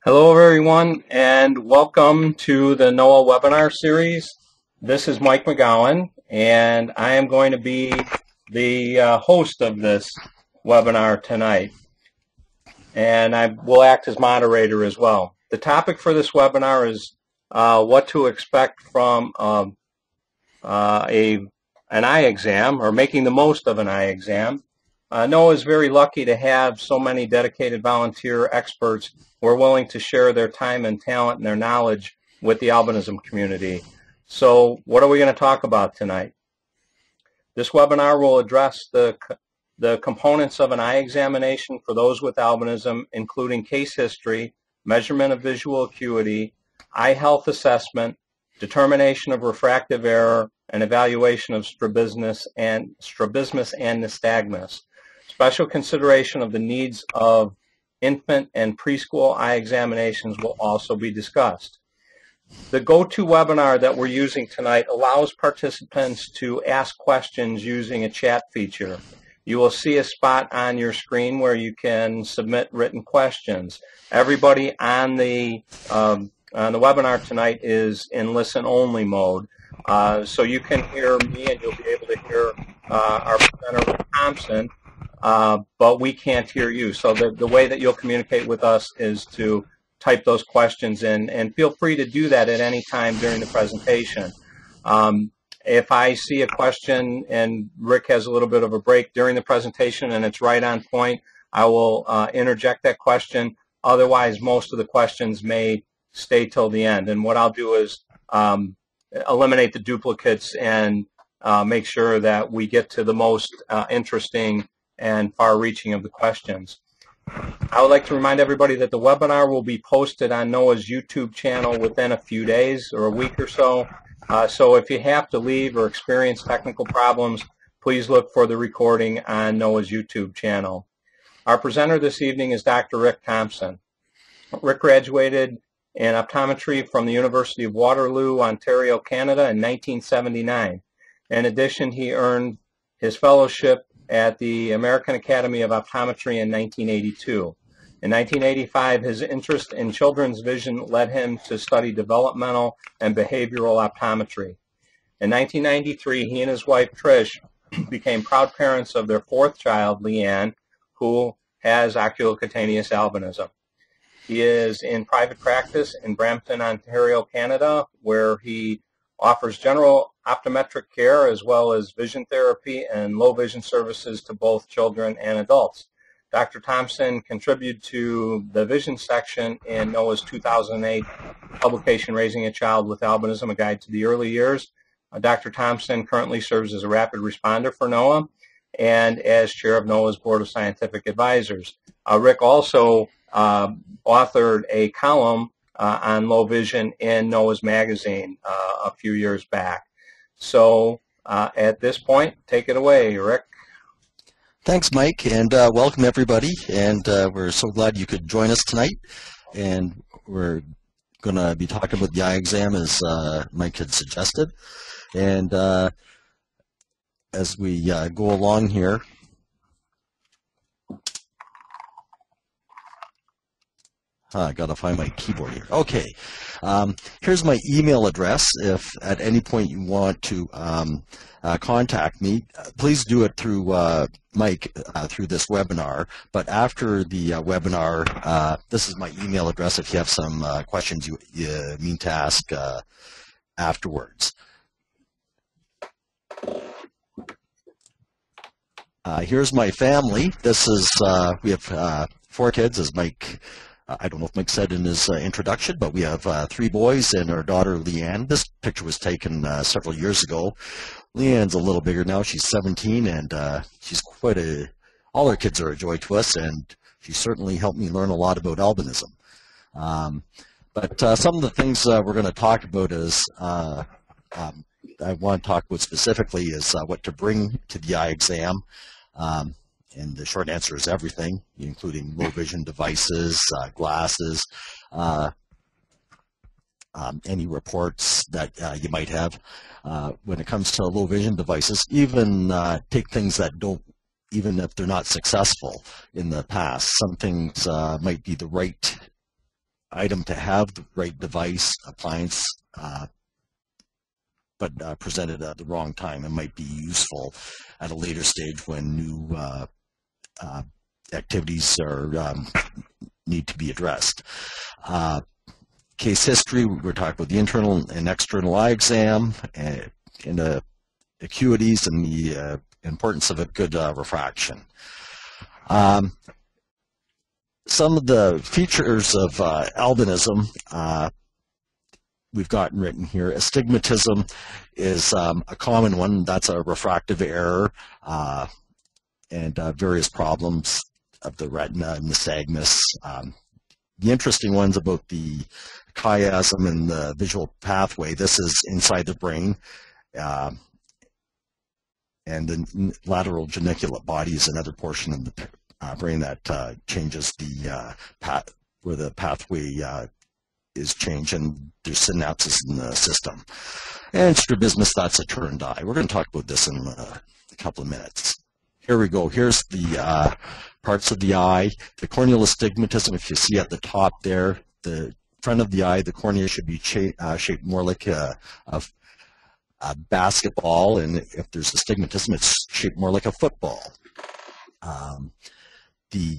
Hello everyone and welcome to the NOAA webinar series. This is Mike McGowan and I am going to be the host of this webinar tonight, and I will act as moderator as well. The topic for this webinar is what to expect from an eye exam, or making the most of an eye exam. NOAA is very lucky to have so many dedicated volunteer experts who are willing to share their time and talent and their knowledge with the albinism community. So what are we going to talk about tonight? This webinar will address the components of an eye examination for those with albinism, including case history, measurement of visual acuity, eye health assessment, determination of refractive error, and evaluation of strabismus and nystagmus. Special consideration of the needs of infant and preschool eye examinations will also be discussed. The GoToWebinar that we're using tonight allows participants to ask questions using a chat feature. You will see a spot on your screen where you can submit written questions. Everybody on the webinar tonight is in listen-only mode. So you can hear me and you'll be able to hear our presenter, Thompson, but we can't hear you. So the way that you'll communicate with us is to type those questions in, and feel free to do that at any time during the presentation. If I see a question and Rick has a little bit of a break during the presentation and it's right on point, I will interject that question. Otherwise, most of the questions may stay till the end. And what I'll do is eliminate the duplicates and make sure that we get to the most interesting and far-reaching of the questions. I would like to remind everybody that the webinar will be posted on NOAA's YouTube channel within a few days or a week or so. So if you have to leave or experience technical problems, please look for the recording on NOAA's YouTube channel. Our presenter this evening is Dr. Rick Thompson. Rick graduated in optometry from the University of Waterloo, Ontario, Canada in 1979. In addition, he earned his fellowship at the American Academy of Optometry in 1982. In 1985, his interest in children's vision led him to study developmental and behavioral optometry. In 1993, he and his wife, Trish, became proud parents of their fourth child, Leanne, who has oculocutaneous albinism. He is in private practice in Brampton, Ontario, Canada, where he offers general optometric care as well as vision therapy and low vision services to both children and adults. Dr. Thompson contributed to the vision section in NOAA's 2008 publication, Raising a Child with Albinism, A Guide to the Early Years. Dr. Thompson currently serves as a rapid responder for NOAA and as chair of NOAA's Board of Scientific Advisors. Rick also authored a column on low vision in NOAA's magazine a few years back. So at this point, take it away, Rick. Thanks, Mike, and welcome everybody. And we're so glad you could join us tonight. And we're going to be talking about the eye exam as Mike had suggested. And as we go along here, I got to find my keyboard here. Okay, here's my email address. If at any point you want to contact me, please do it through Mike through this webinar. But after the webinar, this is my email address if you have some questions you mean to ask afterwards. Here's my family. This is, we have 4 kids, as Mike I don't know if Mike said in his introduction, but we have 3 boys and our daughter, Leanne. This picture was taken several years ago. Leanne's a little bigger now. She's 17, and she's quite all our kids are a joy to us, and she certainly helped me learn a lot about albinism. But some of the things we're going to talk about is, I want to talk about specifically is what to bring to the eye exam. And the short answer is everything, including low vision devices, glasses, any reports that you might have. When it comes to low vision devices, even take things that don't, even if they're not successful in the past. Some things might be the right item to have the right device, appliance, but presented at the wrong time and might be useful at a later stage when new activities are need to be addressed. Case history, we're talking about the internal and external eye exam and the acuities and the importance of a good refraction. Some of the features of albinism we've gotten written here. Astigmatism is a common one. That's a refractive error and various problems of the retina, nystagmus. The interesting ones about the chiasm and the visual pathway, this is inside the brain, and the lateral geniculate body is another portion of the brain that changes the where the pathway is changed, and there's synapses in the system. And strabismus, that's a turned eye. We're going to talk about this in a couple of minutes. Here we go. Here's the parts of the eye. The corneal astigmatism, if you see at the top there, the front of the eye, the cornea should be shaped more like a basketball, and if there's astigmatism, it's shaped more like a football. The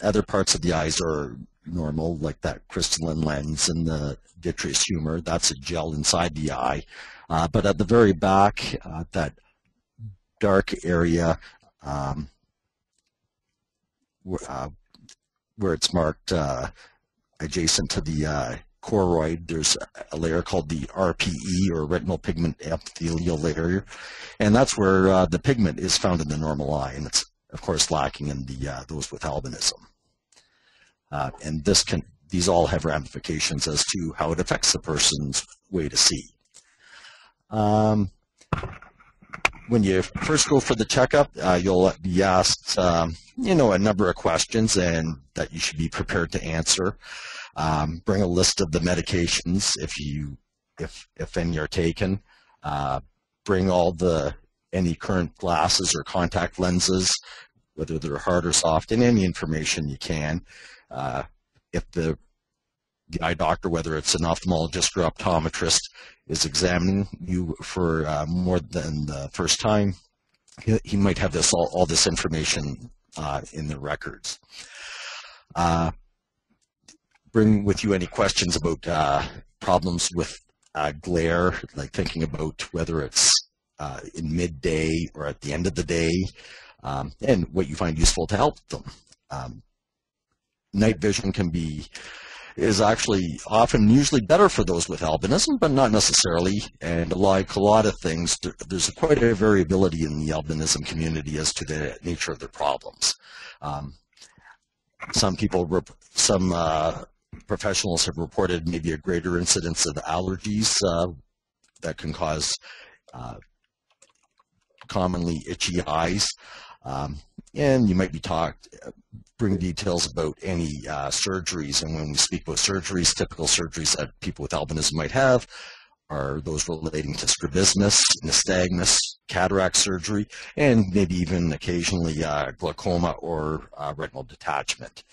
other parts of the eyes are normal, like that crystalline lens and the vitreous humor. That's a gel inside the eye. But at the very back, that dark area where it's marked adjacent to the choroid, there's a layer called the RPE, or retinal pigment epithelial layer, and that's where the pigment is found in the normal eye, and it's of course lacking in the those with albinism. And these all have ramifications as to how it affects the person's way to see. When you first go for the checkup, you'll be asked, you know, a number of questions, and that you should be prepared to answer. Bring a list of the medications if any are taken. Bring all any current glasses or contact lenses, whether they're hard or soft, and any information you can. If the eye doctor, whether it's an ophthalmologist or optometrist, is examining you for more than the first time, he might have all this information in the records. Bring with you any questions about problems with glare, like thinking about whether it's in midday or at the end of the day, and what you find useful to help them. Night vision is actually usually better for those with albinism, but not necessarily. And like a lot of things, there's quite a variability in the albinism community as to the nature of their problems. Some professionals have reported maybe a greater incidence of allergies that can cause commonly itchy eyes. And you might be bring details about any surgeries. And when we speak about surgeries, typical surgeries that people with albinism might have are those relating to strabismus, nystagmus, cataract surgery, and maybe even occasionally glaucoma or retinal detachment.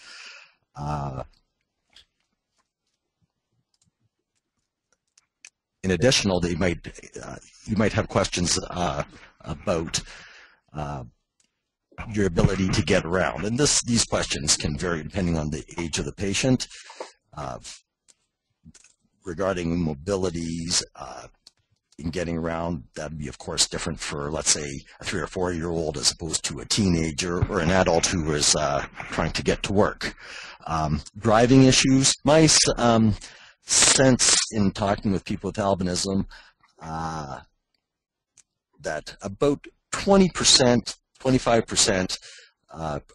In addition, you might have questions about your ability to get around, and these questions can vary depending on the age of the patient. Regarding mobilities in getting around, that would be of course different for, let's say, a 3 or 4 year old as opposed to a teenager or an adult who is trying to get to work. Driving issues. My sense in talking with people with albinism that about 20%, 25%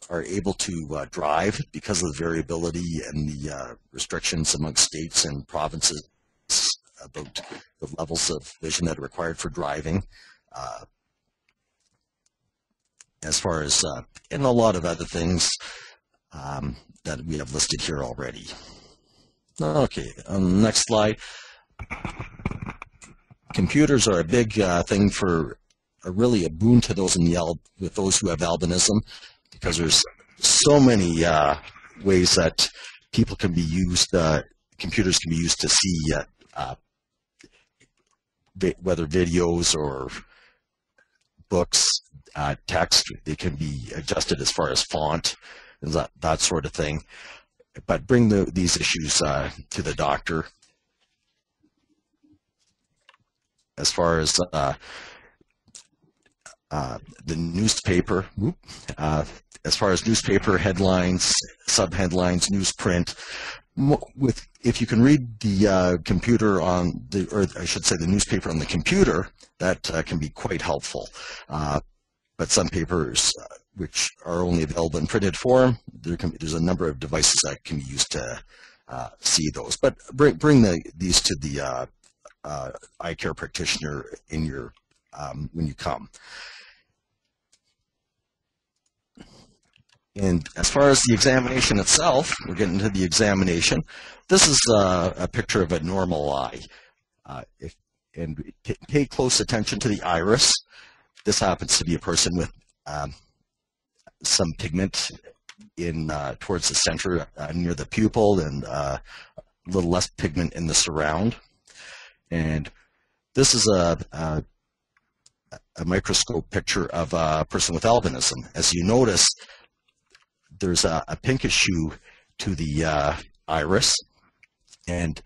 are able to drive because of the variability and the restrictions amongst states and provinces about the levels of vision that are required for driving. As far as, and a lot of other things that we have listed here already. Okay, on the next slide. Computers are a big thing are really a boon to those with those who have albinism, because there's so many ways that people can be used, computers can be used to see whether videos or books, text. They can be adjusted as far as font and that sort of thing. But bring these issues to the doctor. As far as the newspaper, as far as newspaper headlines, subheadlines, newsprint, if you can read the computer on the, or I should say the newspaper on the computer, that can be quite helpful. But some papers which are only available in printed form, there's a number of devices that can be used to see those. But bring these to the eye care practitioner in your when you come. And as far as the examination itself, we're getting to the examination. This is a picture of a normal eye. And pay close attention to the iris. This happens to be a person with some pigment in towards the center near the pupil, and a little less pigment in the surround. And this is a microscope picture of a person with albinism. As you notice, there's a pinkish hue to the iris, and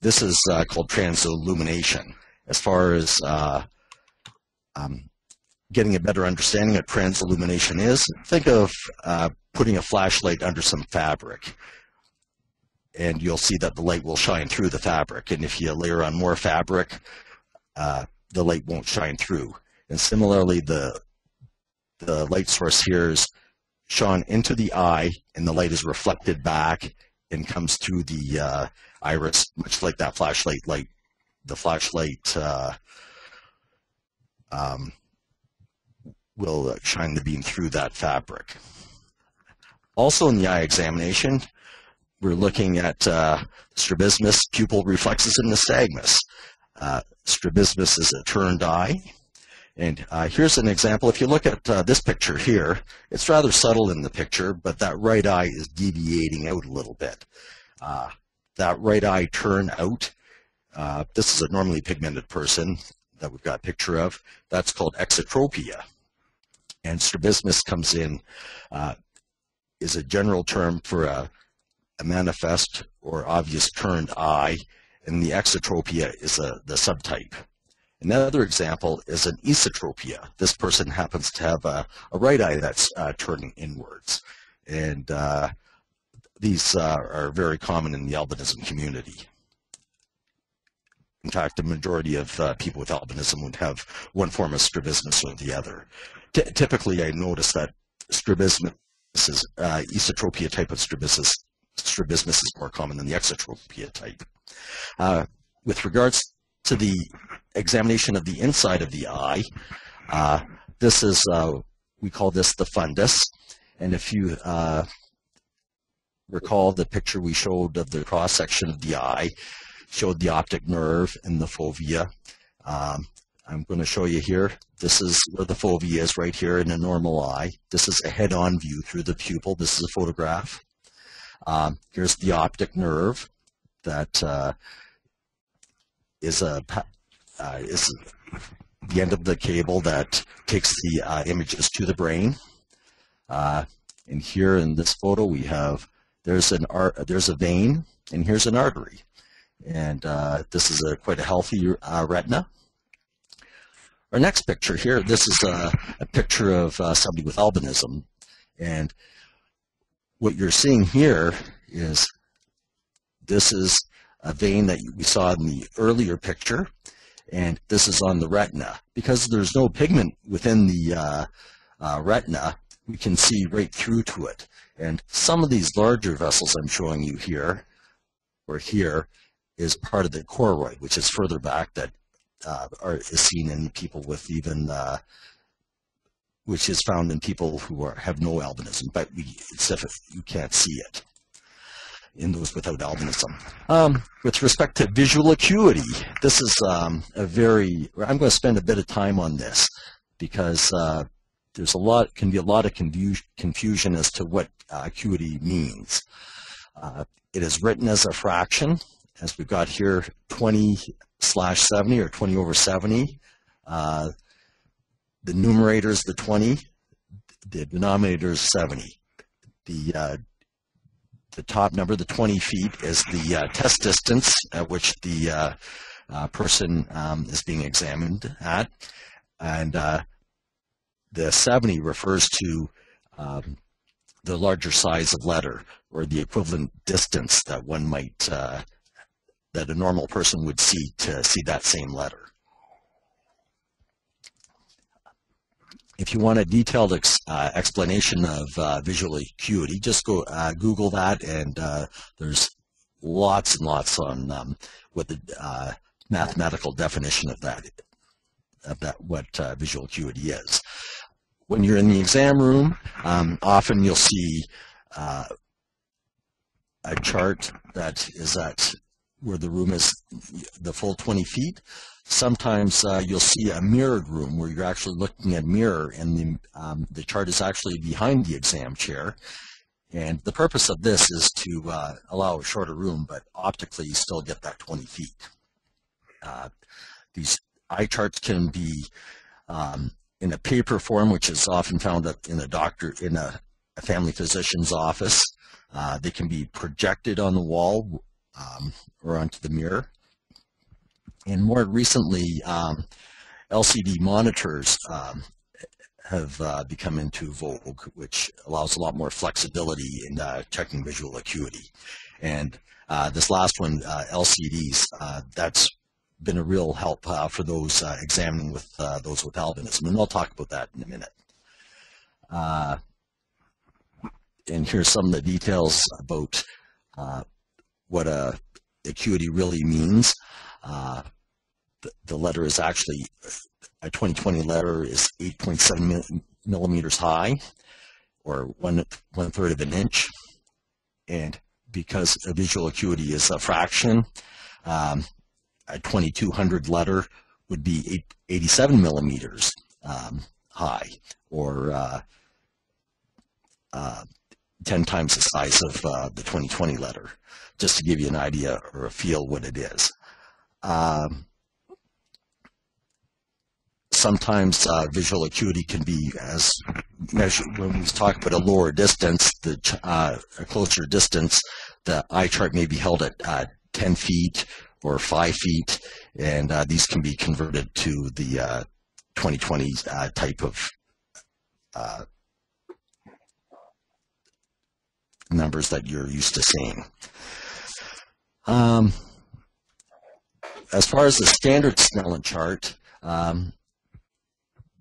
this is called transillumination. As far as getting a better understanding of transillumination is, think of putting a flashlight under some fabric, and you'll see that the light will shine through the fabric. And if you layer on more fabric, the light won't shine through. And similarly, the light source here is shone into the eye, and the light is reflected back and comes through the iris, much like that flashlight light. The flashlight will shine the beam through that fabric. Also in the eye examination, we're looking at strabismus, pupil reflexes, and nystagmus. Strabismus is a turned eye. And here's an example. If you look at this picture here, it's rather subtle in the picture, but that right eye is deviating out a little bit. That right eye turn out, this is a normally pigmented person that we've got a picture of. That's called exotropia. And strabismus comes in, is a general term for a manifest or obvious turned eye, and the exotropia is the subtype. Another example is an esotropia. This person happens to have a right eye that's turning inwards. And these are very common in the albinism community. In fact, the majority of people with albinism would have one form of strabismus or the other. Typically, I notice that strabismus is esotropia type of strabismus is more common than the exotropia type. With regards to the examination of the inside of the eye, this is, we call this the fundus. And if you recall the picture we showed of the cross-section of the eye, showed the optic nerve and the fovea. I'm going to show you here. This is where the fovea is right here in a normal eye. This is a head-on view through the pupil. This is a photograph. Here's the optic nerve that is the end of the cable that takes the images to the brain. And here in this photo we have, there's a vein, and here's an artery. And this is quite a healthy retina. Our next picture here, this is a picture of somebody with albinism. And what you're seeing here is, this is a vein that we saw in the earlier picture, and this is on the retina. Because there's no pigment within the retina, we can see right through to it. And some of these larger vessels I'm showing you here, or here, is part of the choroid, which is further back, that is seen in people with even, which is found in people who have no albinism, but you can't see it in those without albinism. With respect to visual acuity, this is I'm going to spend a bit of time on this, because can be a lot of confusion as to what acuity means. It is written as a fraction, as we've got here 20/70 or 20 over 70. The numerator is the 20, the denominator is 70. The top number, the 20 feet, is the test distance at which the person is being examined at, and the 70 refers to the larger size of letter, or the equivalent distance that one might, that a normal person would see to see that same letter. If you want a detailed explanation of visual acuity, just go Google that, and there's lots and lots on what the mathematical definition of that, what visual acuity is. When you're in the exam room, often you'll see a chart that is at where the room is the full 20 feet. Sometimes you'll see a mirrored room where you're actually looking at a mirror, and the chart is actually behind the exam chair. And the purpose of this is to allow a shorter room, but optically you still get that 20 feet. These eye charts can be in a paper form, which is often found in a family physician's office. They can be projected on the wall or onto the mirror. And more recently, LCD monitors have become into vogue, which allows a lot more flexibility in checking visual acuity. And this last one, LCDs, that's been a real help for those examining with those with albinism, and I'll talk about that in a minute. And here's some of the details about what acuity really means. The letter is actually, a 20/20 letter is 8.7 millimeters high, or one third of an inch. And because a visual acuity is a fraction, a 2200 letter would be 87 millimeters high, or 10 times the size of the 20/20 letter, just to give you an idea or a feel what it is. Sometimes visual acuity can be as measured when we talk about a lower distance, a closer distance. The eye chart may be held at 10 feet or 5 feet, and these can be converted to the 20/20 type of numbers that you're used to seeing. As far as the standard Snellen chart,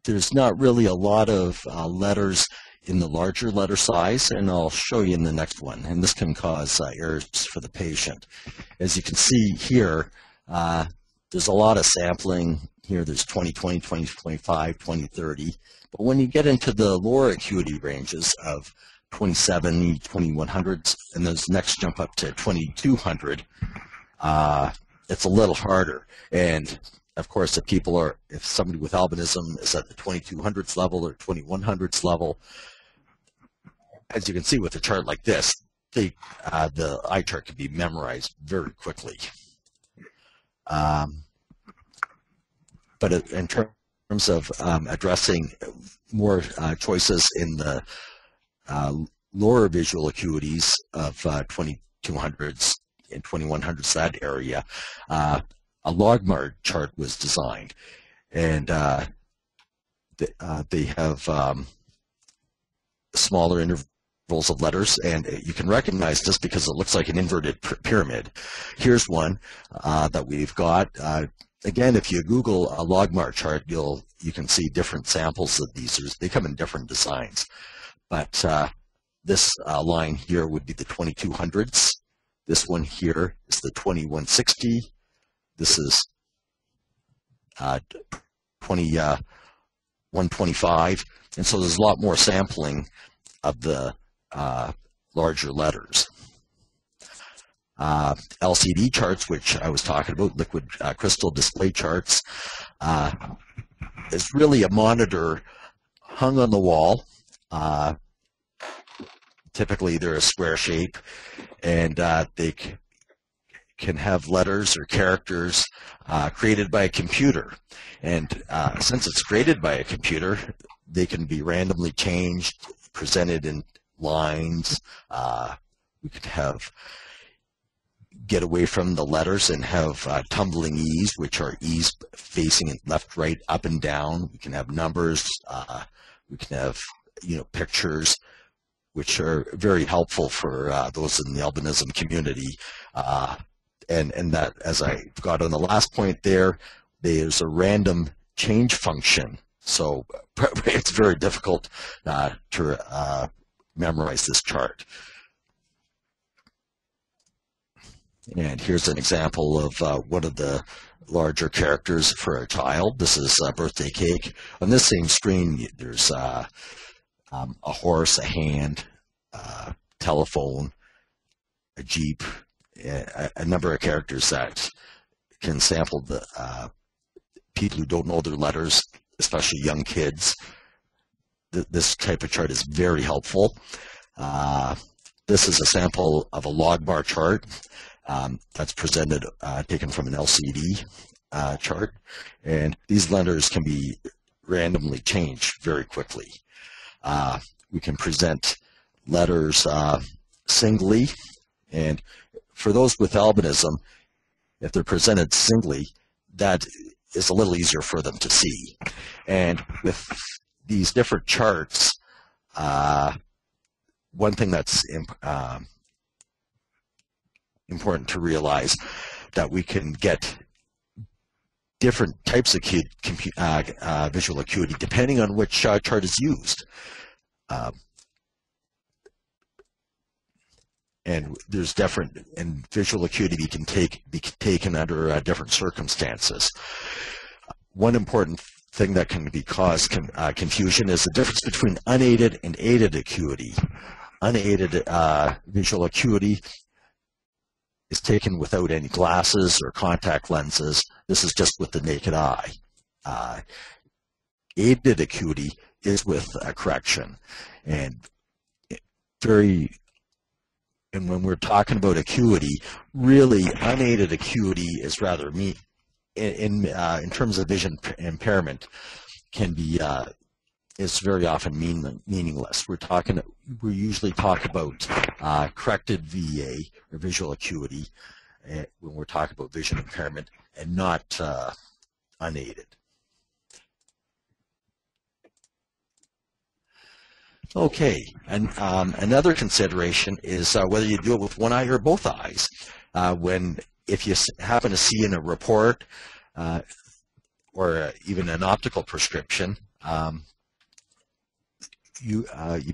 there's not really a lot of letters in the larger letter size, and I'll show you in the next one, and this can cause errors for the patient. As you can see here, there's a lot of sampling here. There's 20/20, 20/25, 20/30, but when you get into the lower acuity ranges of 20/70, 2100s, and those next jump up to 2200, it's a little harder. And of course, if somebody with albinism is at the 2200s level or 2100s level, as you can see with a chart like this, the eye chart can be memorized very quickly. But in terms of addressing more choices in the lower visual acuities of 2200s and 2100s, that area, a logmark chart was designed, and they have smaller intervals of letters, and you can recognize this because it looks like an inverted pyramid. Here's one that we've got. Again, if you Google a logmark chart, you can see different samples of these. They come in different designs, but this line here would be the 2200s. This one here is the 2160. This is 125, and so there's a lot more sampling of the larger letters. LCD charts, which I was talking about, liquid crystal display charts, is really a monitor hung on the wall to typically they're a square shape, and they can have letters or characters created by a computer. And since it's created by a computer, they can be randomly changed, presented in lines. We could get away from the letters and have tumbling E's, which are E's facing left, right, up, and down. We can have numbers. We can have pictures, which are very helpful for those in the albinism community. And that, as I got on the last point there's a random change function. So it's very difficult to memorize this chart. And here's an example of one of the larger characters for a child. This is a birthday cake. On this same screen, there's a horse, a hand, telephone, a Jeep, a number of characters that can sample the people who don't know their letters, especially young kids. This type of chart is very helpful. This is a sample of a log bar chart that's presented, taken from an LCD chart. And these letters can be randomly changed very quickly. We can present letters singly, and for those with albinism, if they're presented singly, that is a little easier for them to see. And with these different charts, one thing that's important to realize, that we can get different types of visual acuity depending on which chart is used. And there's and visual acuity can be taken under different circumstances. One important thing that can cause confusion is the difference between unaided and aided acuity. Unaided visual acuity is taken without any glasses or contact lenses. This is just with the naked eye. Aided acuity is with a correction. And when we're talking about acuity, really unaided acuity is rather in terms of vision impairment, can be is very often meaningless. We usually talk about corrected VA or visual acuity when we're talking about vision impairment, and not unaided. Okay, and another consideration is whether you do it with one eye or both eyes. If you happen to see in a report or even an optical prescription, you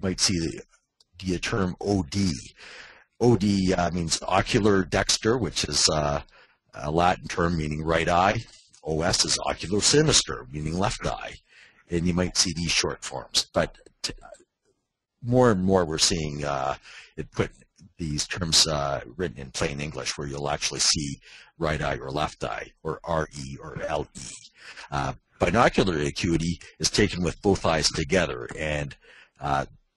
might see the term OD. OD means ocular dexter, which is a Latin term meaning right eye. OS is ocular sinister, meaning left eye. And you might see these short forms. But more and more we're seeing these terms written in plain English, where you'll actually see right eye or left eye, or RE or LE. Binocular acuity is taken with both eyes together, and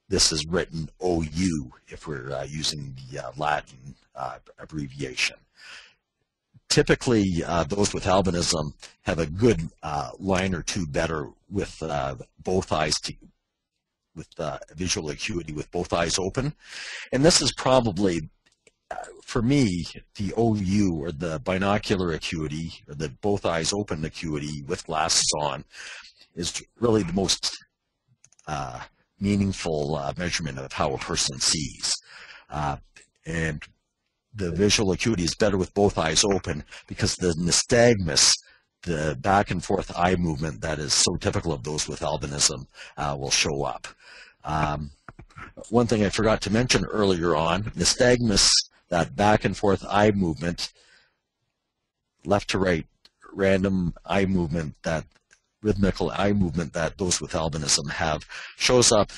this is written OU if we're using the Latin abbreviation. Typically, those with albinism have a good line or two better with both eyes, with visual acuity with both eyes open. And this is probably, for me, the OU, or the binocular acuity, or the both eyes open acuity with glasses on, is really the most meaningful measurement of how a person sees. And the visual acuity is better with both eyes open because the nystagmus, the back and forth eye movement that is so typical of those with albinism, will show up. One thing I forgot to mention earlier on, nystagmus, that back and forth eye movement, left to right, random eye movement, that rhythmical eye movement that those with albinism have, shows up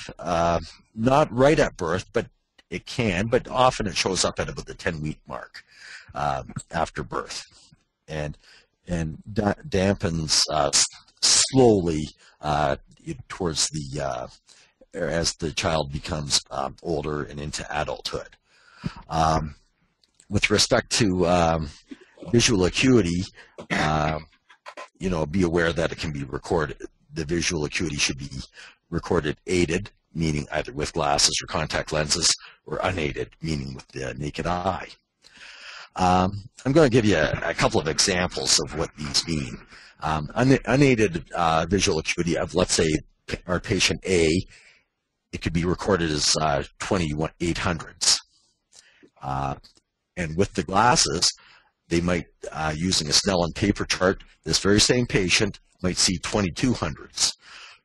not right at birth, but it can, but often it shows up at about the 10-week mark after birth, and dampens slowly towards the as the child becomes older and into adulthood. With respect to visual acuity, be aware that it can be recorded. The visual acuity should be recorded aided, meaning either with glasses or contact lenses, or unaided, meaning with the naked eye. I'm going to give you a couple of examples of what these mean. Unaided visual acuity of, let's say, our patient A, it could be recorded as 20/800ths. And with the glasses, they might, using a Snellen paper chart, this very same patient might see 2200ths.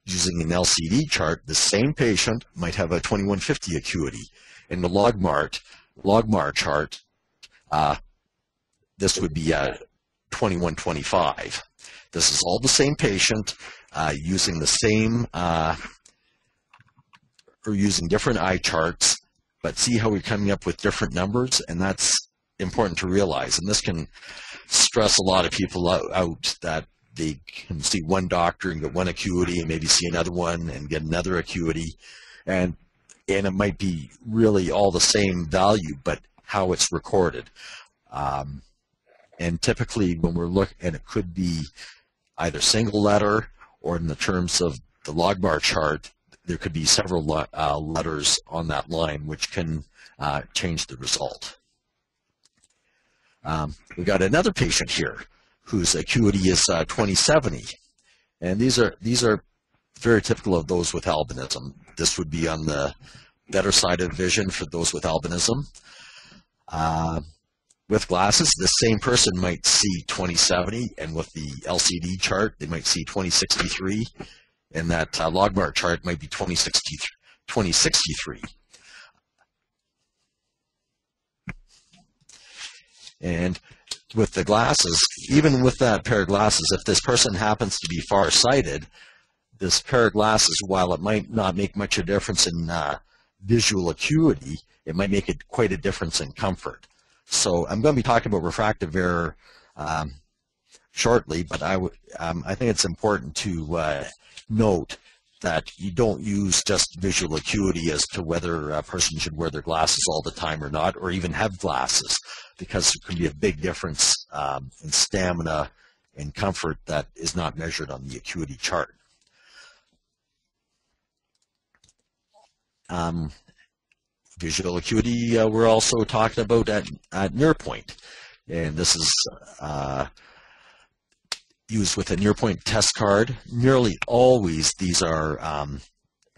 Using an LCD chart, the same patient might have a 2150 acuity. In the logmar chart, this would be 2125. This is all the same patient using the same, or using different eye charts, but see how we're coming up with different numbers, and that's important to realize. And this can stress a lot of people out that they can see one doctor and get one acuity and maybe see another one and get another acuity, and it might be really all the same value, but how it's recorded. And typically when we're looking, and it could be either single letter, or in the terms of the logmar chart, there could be several letters on that line, which can change the result. We've got another patient here whose acuity is 2070, and these are very typical of those with albinism. This would be on the better side of vision for those with albinism. With glasses, the same person might see 2070, and with the LCD chart, they might see 2063, and that logmar chart might be 2063. And with the glasses, even with that pair of glasses, if this person happens to be farsighted, this pair of glasses, while it might not make much of a difference in visual acuity, it might make quite a difference in comfort. So I'm going to be talking about refractive error shortly, but I think it's important to note that you don't use just visual acuity as to whether a person should wear their glasses all the time or not, or even have glasses, because there can be a big difference in stamina and comfort that is not measured on the acuity chart. Visual acuity, we're also talking about at near point, and this is used with a near point test card. Nearly always these are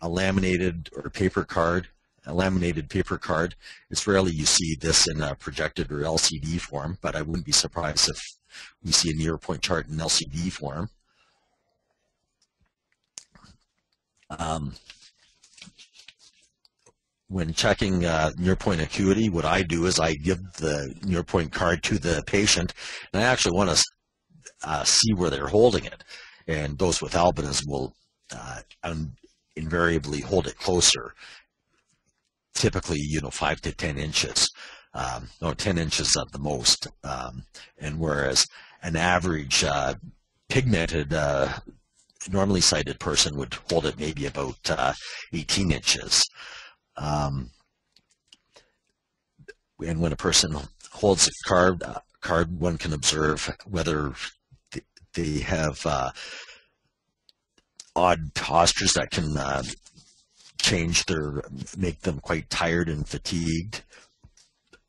a laminated or paper card, a laminated paper card. It's rarely you see this in a projected or LCD form, but I wouldn't be surprised if we see a near point chart in LCD form. When checking near point acuity, what I do is I give the near point card to the patient, and I actually want to see where they're holding it. And those with albinism will invariably hold it closer, typically 5 to 10 inches, no, 10 inches at the most. And whereas an average pigmented, normally sighted person would hold it maybe about 18 inches. And when a person holds a card, one can observe whether they have odd postures that can make them quite tired and fatigued.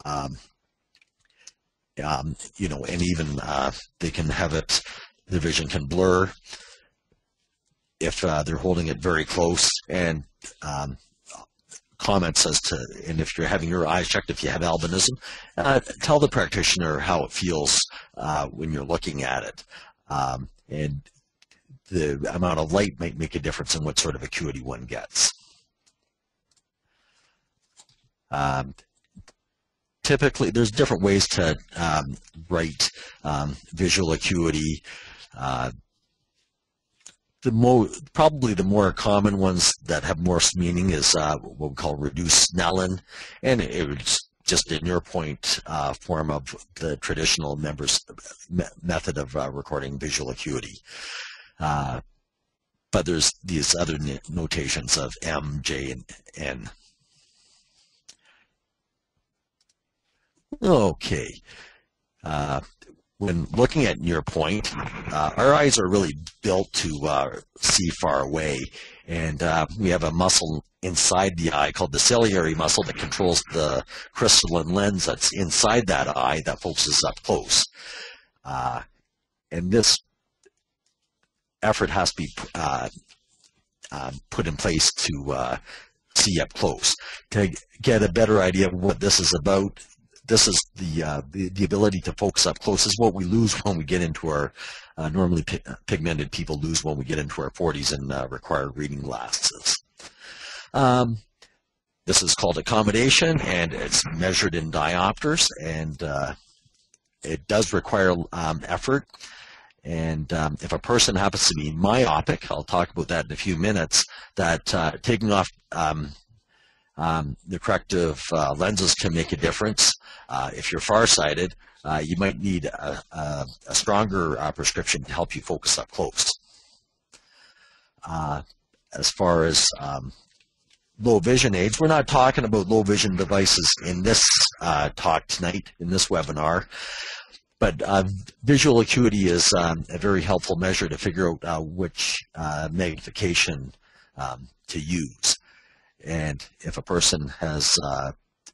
And even they can have it, the vision can blur if they're holding it very close, and comments as to, and if you're having your eyes checked, if you have albinism, tell the practitioner how it feels when you're looking at it. And the amount of light might make a difference in what sort of acuity one gets. Typically, there's different ways to write visual acuity. Probably the more common ones that have more meaning is what we call reduced Snellen, and it's just a near point form of the traditional method of recording visual acuity. but there's these other notations of M, J, and N. Okay. When looking at near point, our eyes are really built to see far away, and we have a muscle inside the eye called the ciliary muscle that controls the crystalline lens that's inside that eye that focuses up close. And this effort has to be put in place to see up close. To get a better idea of what this is about, this is the ability to focus up close is what we lose when we get into our, normally pigmented people lose when we get into our 40s and require reading glasses. This is called accommodation, and it's measured in diopters, and it does require effort. And if a person happens to be myopic, I'll talk about that in a few minutes, that taking off the corrective lenses can make a difference. If you're farsighted, you might need a stronger prescription to help you focus up close. As far as low vision aids, we're not talking about low vision devices in this talk tonight, in this webinar, but visual acuity is a very helpful measure to figure out which magnification to use. And if a person has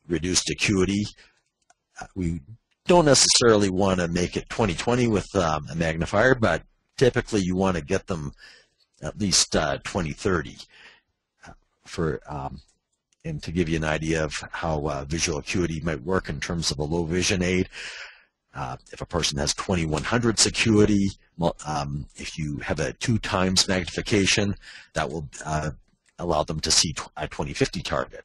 reduced acuity, we don't necessarily want to make it 20/20 with a magnifier, but typically you want to get them at least 20/30 for and to give you an idea of how visual acuity might work in terms of a low vision aid. If a person has 20/100ths acuity, if you have a 2 times magnification, that will allow them to see a 20/50 target.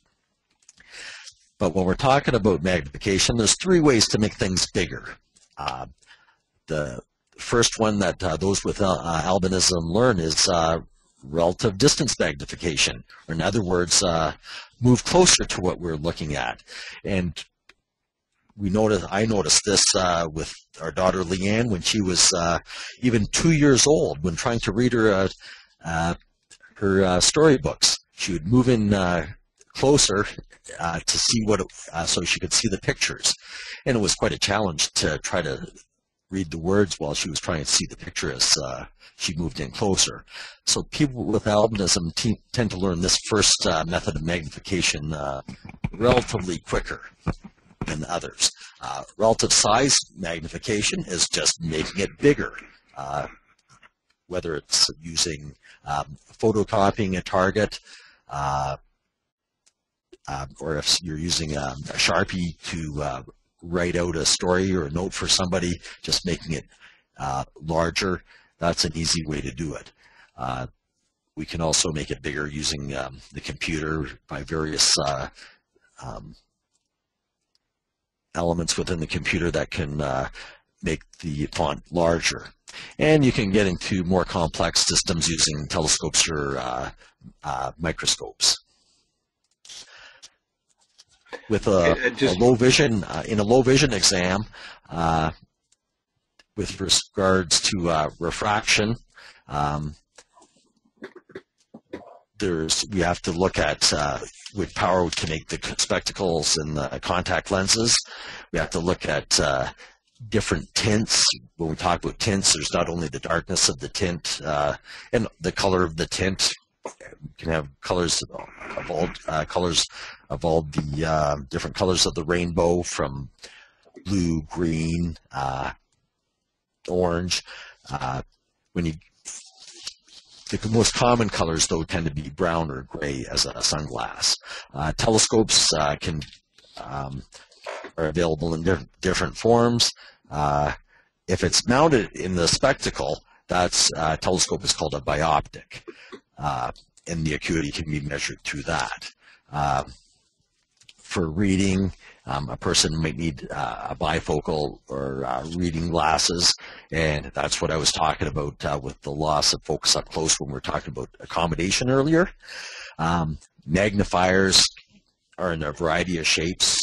But when we're talking about magnification, there's 3 ways to make things bigger. The first one that those with albinism learn is relative distance magnification, or in other words, move closer to what we're looking at. And I noticed this with our daughter Leanne when she was even 2 years old. When trying to read her storybooks, she would move in closer to see what so she could see the pictures, and it was quite a challenge to try to read the words while she was trying to see the picture as she moved in closer. So people with albinism tend to learn this first method of magnification relatively quicker than others. Relative size magnification is just making it bigger, whether it's using photocopying a target, or if you're using a Sharpie to write out a story or a note for somebody, just making it larger. That's an easy way to do it. We can also make it bigger using the computer by various elements within the computer that can make the font larger. And you can get into more complex systems using telescopes or microscopes. With a low vision, in a low vision exam, with regards to refraction, we have to look at with power to make the spectacles and the contact lenses. We have to look at different tints. When we talk about tints, there's not only the darkness of the tint and the color of the tint. You can have colors of all the different colors of the rainbow, from blue, green, orange. The most common colors, though, tend to be brown or gray as a sunglass. Telescopes are available in different forms. If it's mounted in the spectacle, telescope is called a bioptic, and the acuity can be measured through that. For reading, a person might need a bifocal or reading glasses, and that's what I was talking about with the loss of focus up close when we were talking about accommodation earlier. Magnifiers are in a variety of shapes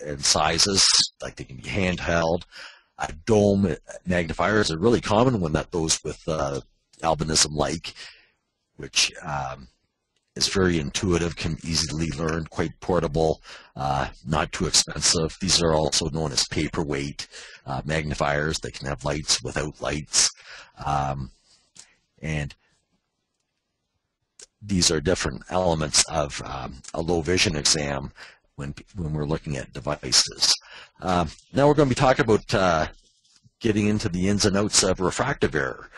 and sizes, like they can be handheld. A dome magnifier is a really common one that those with albinism like. which is very intuitive, can easily learn, quite portable, not too expensive. These are also known as paperweight magnifiers. They can have lights without lights. And these are different elements of a low vision exam when we're looking at devices. Now we're going to be talking about getting into the ins and outs of refractive error.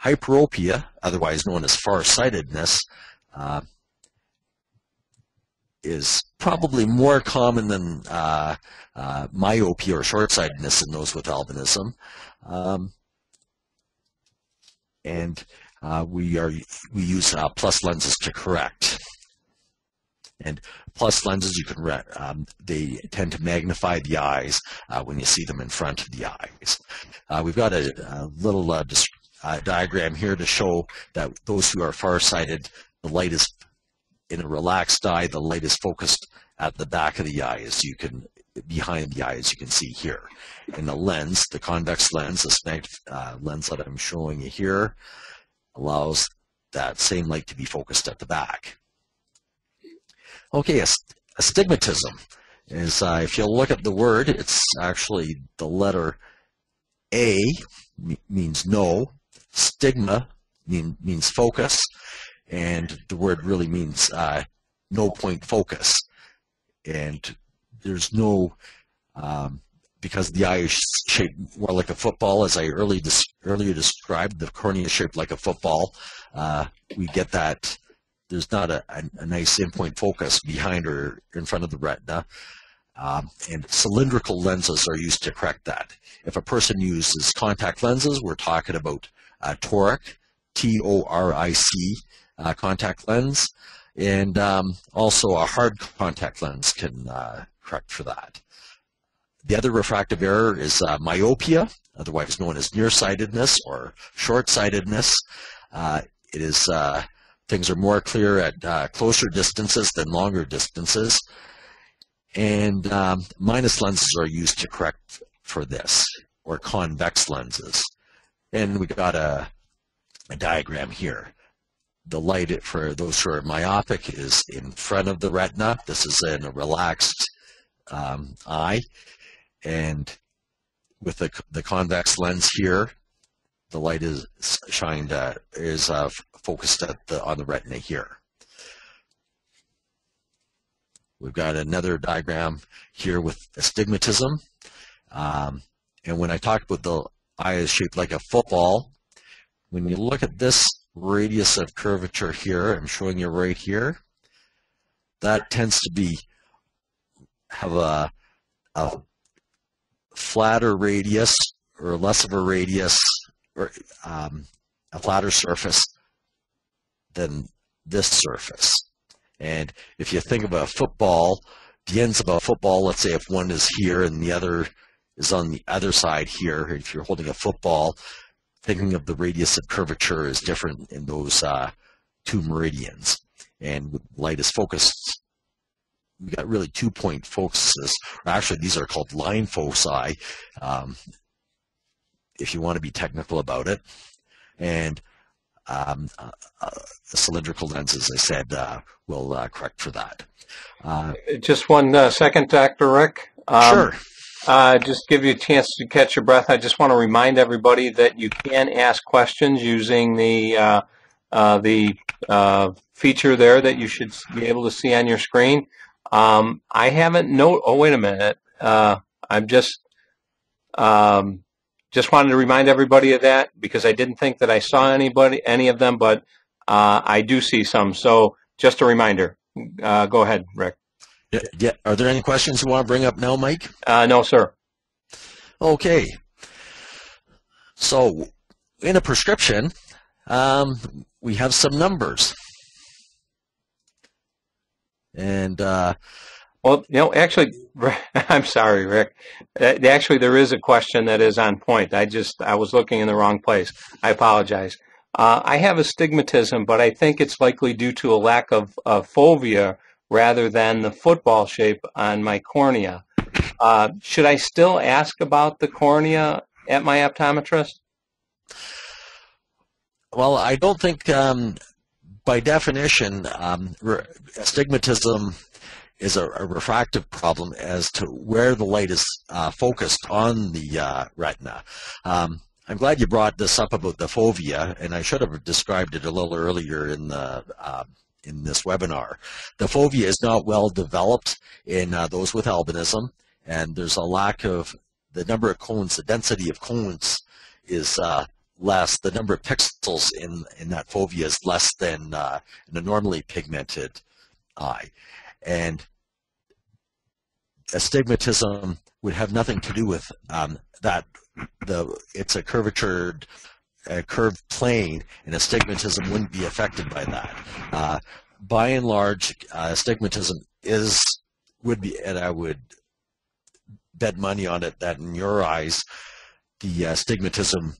Hyperopia, otherwise known as farsightedness, is probably more common than myopia or short-sightedness in those with albinism. We use plus lenses to correct. And plus lenses, you can they tend to magnify the eyes when you see them in front of the eyes. We've got a little diagram here to show that those who are farsighted, the light is in a relaxed eye. The light is focused at the back of the eye, as you can behind the eye, as you can see here. And the lens, the convex lens, this lens that I'm showing you here, allows that same light to be focused at the back. Okay, astigmatism is, if you look at the word, it's actually the letter A means no, stigma means focus, and the word really means no point focus. And there's no, because the eye is shaped more like a football, as I earlier described, the cornea is shaped like a football. We get that there's not a nice in-point focus behind or in front of the retina. And cylindrical lenses are used to correct that. If a person uses contact lenses, we're talking about toric, T-O-R-I-C, contact lens, and also a hard contact lens can correct for that. The other refractive error is myopia, otherwise known as nearsightedness or short-sightedness. It is things are more clear at closer distances than longer distances, and minus lenses are used to correct for this, or convex lenses. And we got a diagram here. The light for those who are myopic is in front of the retina. This is in a relaxed eye. And with the convex lens here, the light is focused on the retina here. We've got another diagram here with astigmatism. And when I talk about the eye is shaped like a football, when you look at this radius of curvature here, I'm showing you right here, that tends to have a flatter radius or less of a radius, or a flatter surface than this surface. And if you think about a football, the ends of a football, let's say if one is here and the other is on the other side here, if you're holding a football, thinking of the radius of curvature is different in those two meridians. And with light is focused, we got really 2-point focuses. Actually, these are called line foci, if you want to be technical about it. And a cylindrical lens, as I said, will correct for that. Just one second, Dr. Rick. Sure. Just give you a chance to catch your breath. I just want to remind everybody that you can ask questions using the feature there that you should be able to see on your screen. I haven't oh, wait a minute. I'm just wanted to remind everybody of that because I didn't think that I saw any of them, but I do see some. So just a reminder. Go ahead, Rick. Yeah. Are there any questions you want to bring up now, Mike? No, sir. Okay. So in a prescription, we have some numbers. And well, actually, I'm sorry, Rick. Actually, there is a question that is on point. I was looking in the wrong place. I apologize. I have astigmatism, but I think it's likely due to a lack of fovea rather than the football shape on my cornea. Should I still ask about the cornea at my optometrist? Well, I don't think, by definition, astigmatism is a refractive problem as to where the light is focused on the retina. I'm glad you brought this up about the fovea, and I should have described it a little earlier in this webinar. The fovea is not well developed in those with albinism, and there's a lack of the number of cones. The density of cones is less. The number of pixels in that fovea is less than in a normally pigmented eye. And astigmatism would have nothing to do with that. It's a curved plane, and astigmatism wouldn't be affected by that. By and large, astigmatism would be, and I would bet money on it that in your eyes, the astigmatism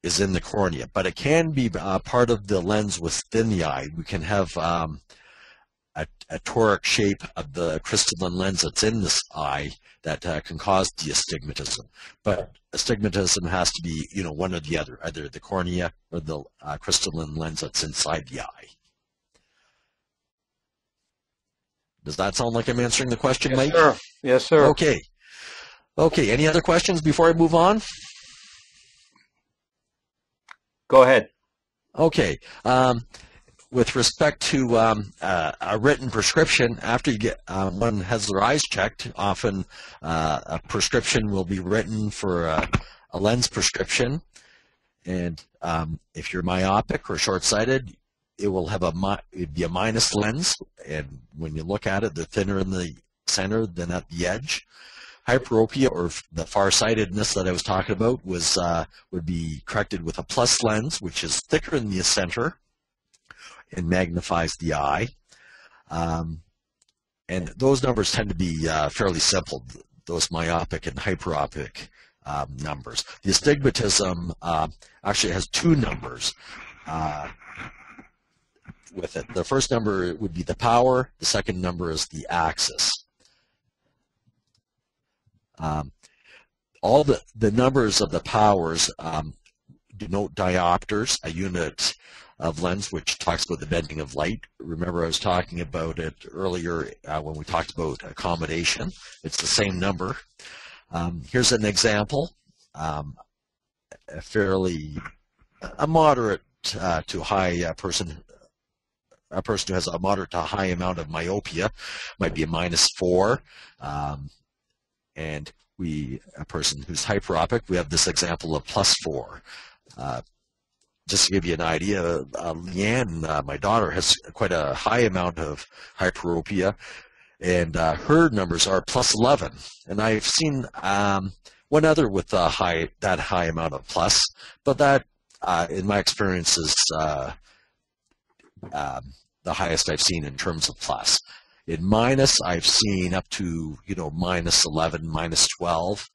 is in the cornea, but it can be part of the lens within the eye. We can have a toric shape of the crystalline lens that's in this eye that can cause the astigmatism. But astigmatism has to be, one or the other, either the cornea or the crystalline lens that's inside the eye. Does that sound like I'm answering the question, Yes, Mike? sir. Yes, sir. Okay. Okay, any other questions before I move on? Go ahead. Okay. With respect to a written prescription, after you get one has their eyes checked, often a prescription will be written for a lens prescription. And if you're myopic or short-sighted, it will have it'd be a minus lens. And when you look at it, they're thinner in the center than at the edge. Hyperopia, or the farsightedness that I was talking about, would be corrected with a plus lens, which is thicker in the center and magnifies the eye. And those numbers tend to be fairly simple, those myopic and hyperopic numbers. The astigmatism actually has two numbers with it. The first number would be the power, the second number is the axis. All the numbers of the powers denote diopters, a unit of lens which talks about the bending of light. Remember, I was talking about it earlier when we talked about accommodation. It's the same number. Here's an example. A moderate to high person, a person who has a moderate to high amount of myopia, might be a -4. And a person who's hyperopic, we have this example of +4. Just to give you an idea, Leanne, my daughter, has quite a high amount of hyperopia, and her numbers are +11. And I've seen one other with that high amount of plus, but that, in my experience, is the highest I've seen in terms of plus. In minus, I've seen up to, -11, -12,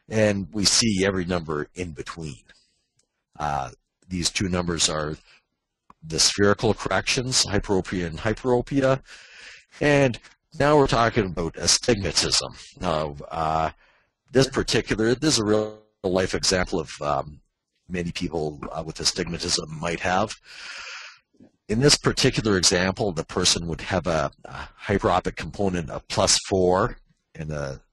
and we see every number in between. These two numbers are the spherical corrections, hyperopia and hyperopia, and now we're talking about astigmatism. Now, this is a real-life example of many people with astigmatism might have. In this particular example, the person would have a hyperopic component of +4 and a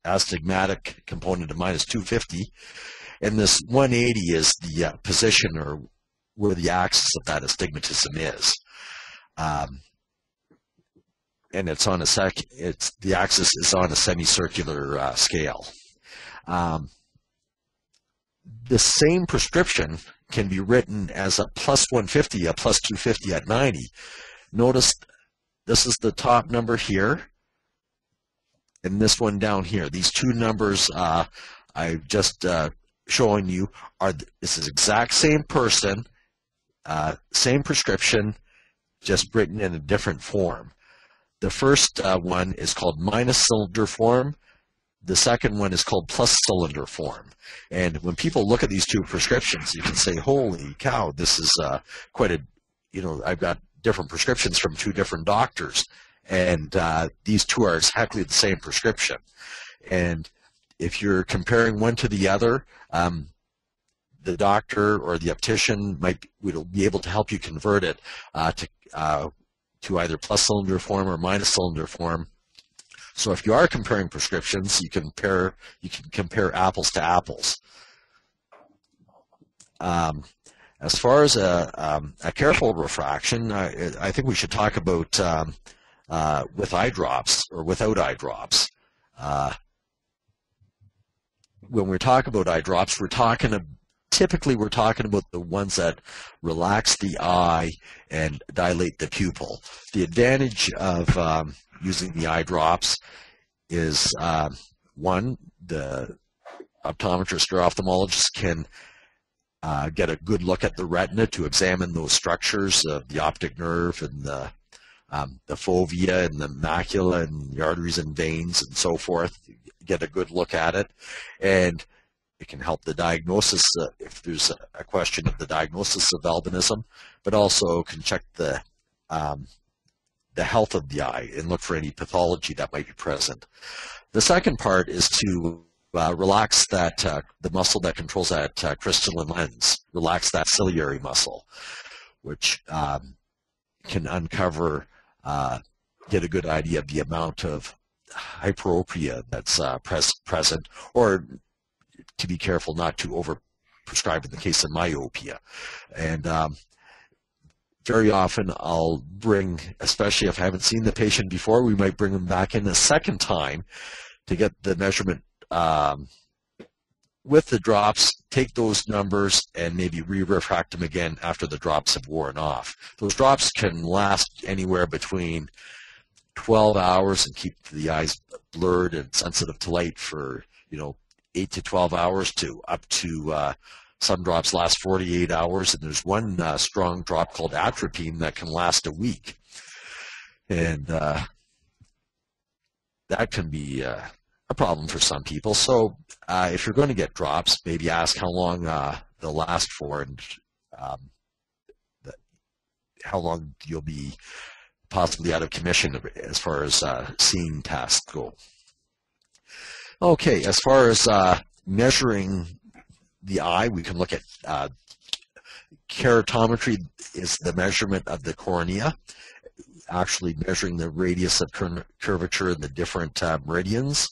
astigmatic component of -250. And this 180 is the position or where the axis of that astigmatism is. And it's on the axis is on a semicircular scale. The same prescription can be written as a +150, a +250 at 90. Notice this is the top number here, and this one down here. These two numbers I've just showing you this is exact same person, same prescription, just written in a different form. The first one is called -cylinder form. The second one is called +cylinder form. And when people look at these two prescriptions, you can say, holy cow, this is quite a, I've got different prescriptions from two different doctors. And these two are exactly the same prescription. And if you're comparing one to the other, the doctor or the optician will be able to help you convert it to either plus cylinder form or minus cylinder form. So if you are comparing prescriptions, you can compare apples to apples. As far as a careful refraction, I think we should talk about with eye drops or without eye drops. When we talk about eye drops, typically we're talking about the ones that relax the eye and dilate the pupil. The advantage of using the eye drops is, one, the optometrist or ophthalmologist can get a good look at the retina to examine those structures of the optic nerve and the fovea and the macula and the arteries and veins and so forth. Get a good look at it, and it can help the diagnosis if there's a question of the diagnosis of albinism, but also can check the health of the eye and look for any pathology that might be present. The second part is to relax that the muscle that controls that crystalline lens, relax that ciliary muscle, which can uncover, get a good idea of the amount of hyperopia that's present, or to be careful not to overprescribe in the case of myopia. And very often I'll bring, especially if I haven't seen the patient before, we might bring them back in a second time to get the measurement with the drops, take those numbers and maybe re-refract them again after the drops have worn off. Those drops can last anywhere between 12 hours and keep the eyes blurred and sensitive to light for 8 to 12 hours to up to some drops last 48 hours, and there's one strong drop called atropine that can last a week, and that can be a problem for some people. So if you're going to get drops, maybe ask how long they'll last for, and how long you'll be possibly out of commission as far as seeing tests go. Okay, as far as measuring the eye, we can look at keratometry is the measurement of the cornea, actually measuring the radius of curvature in the different meridians.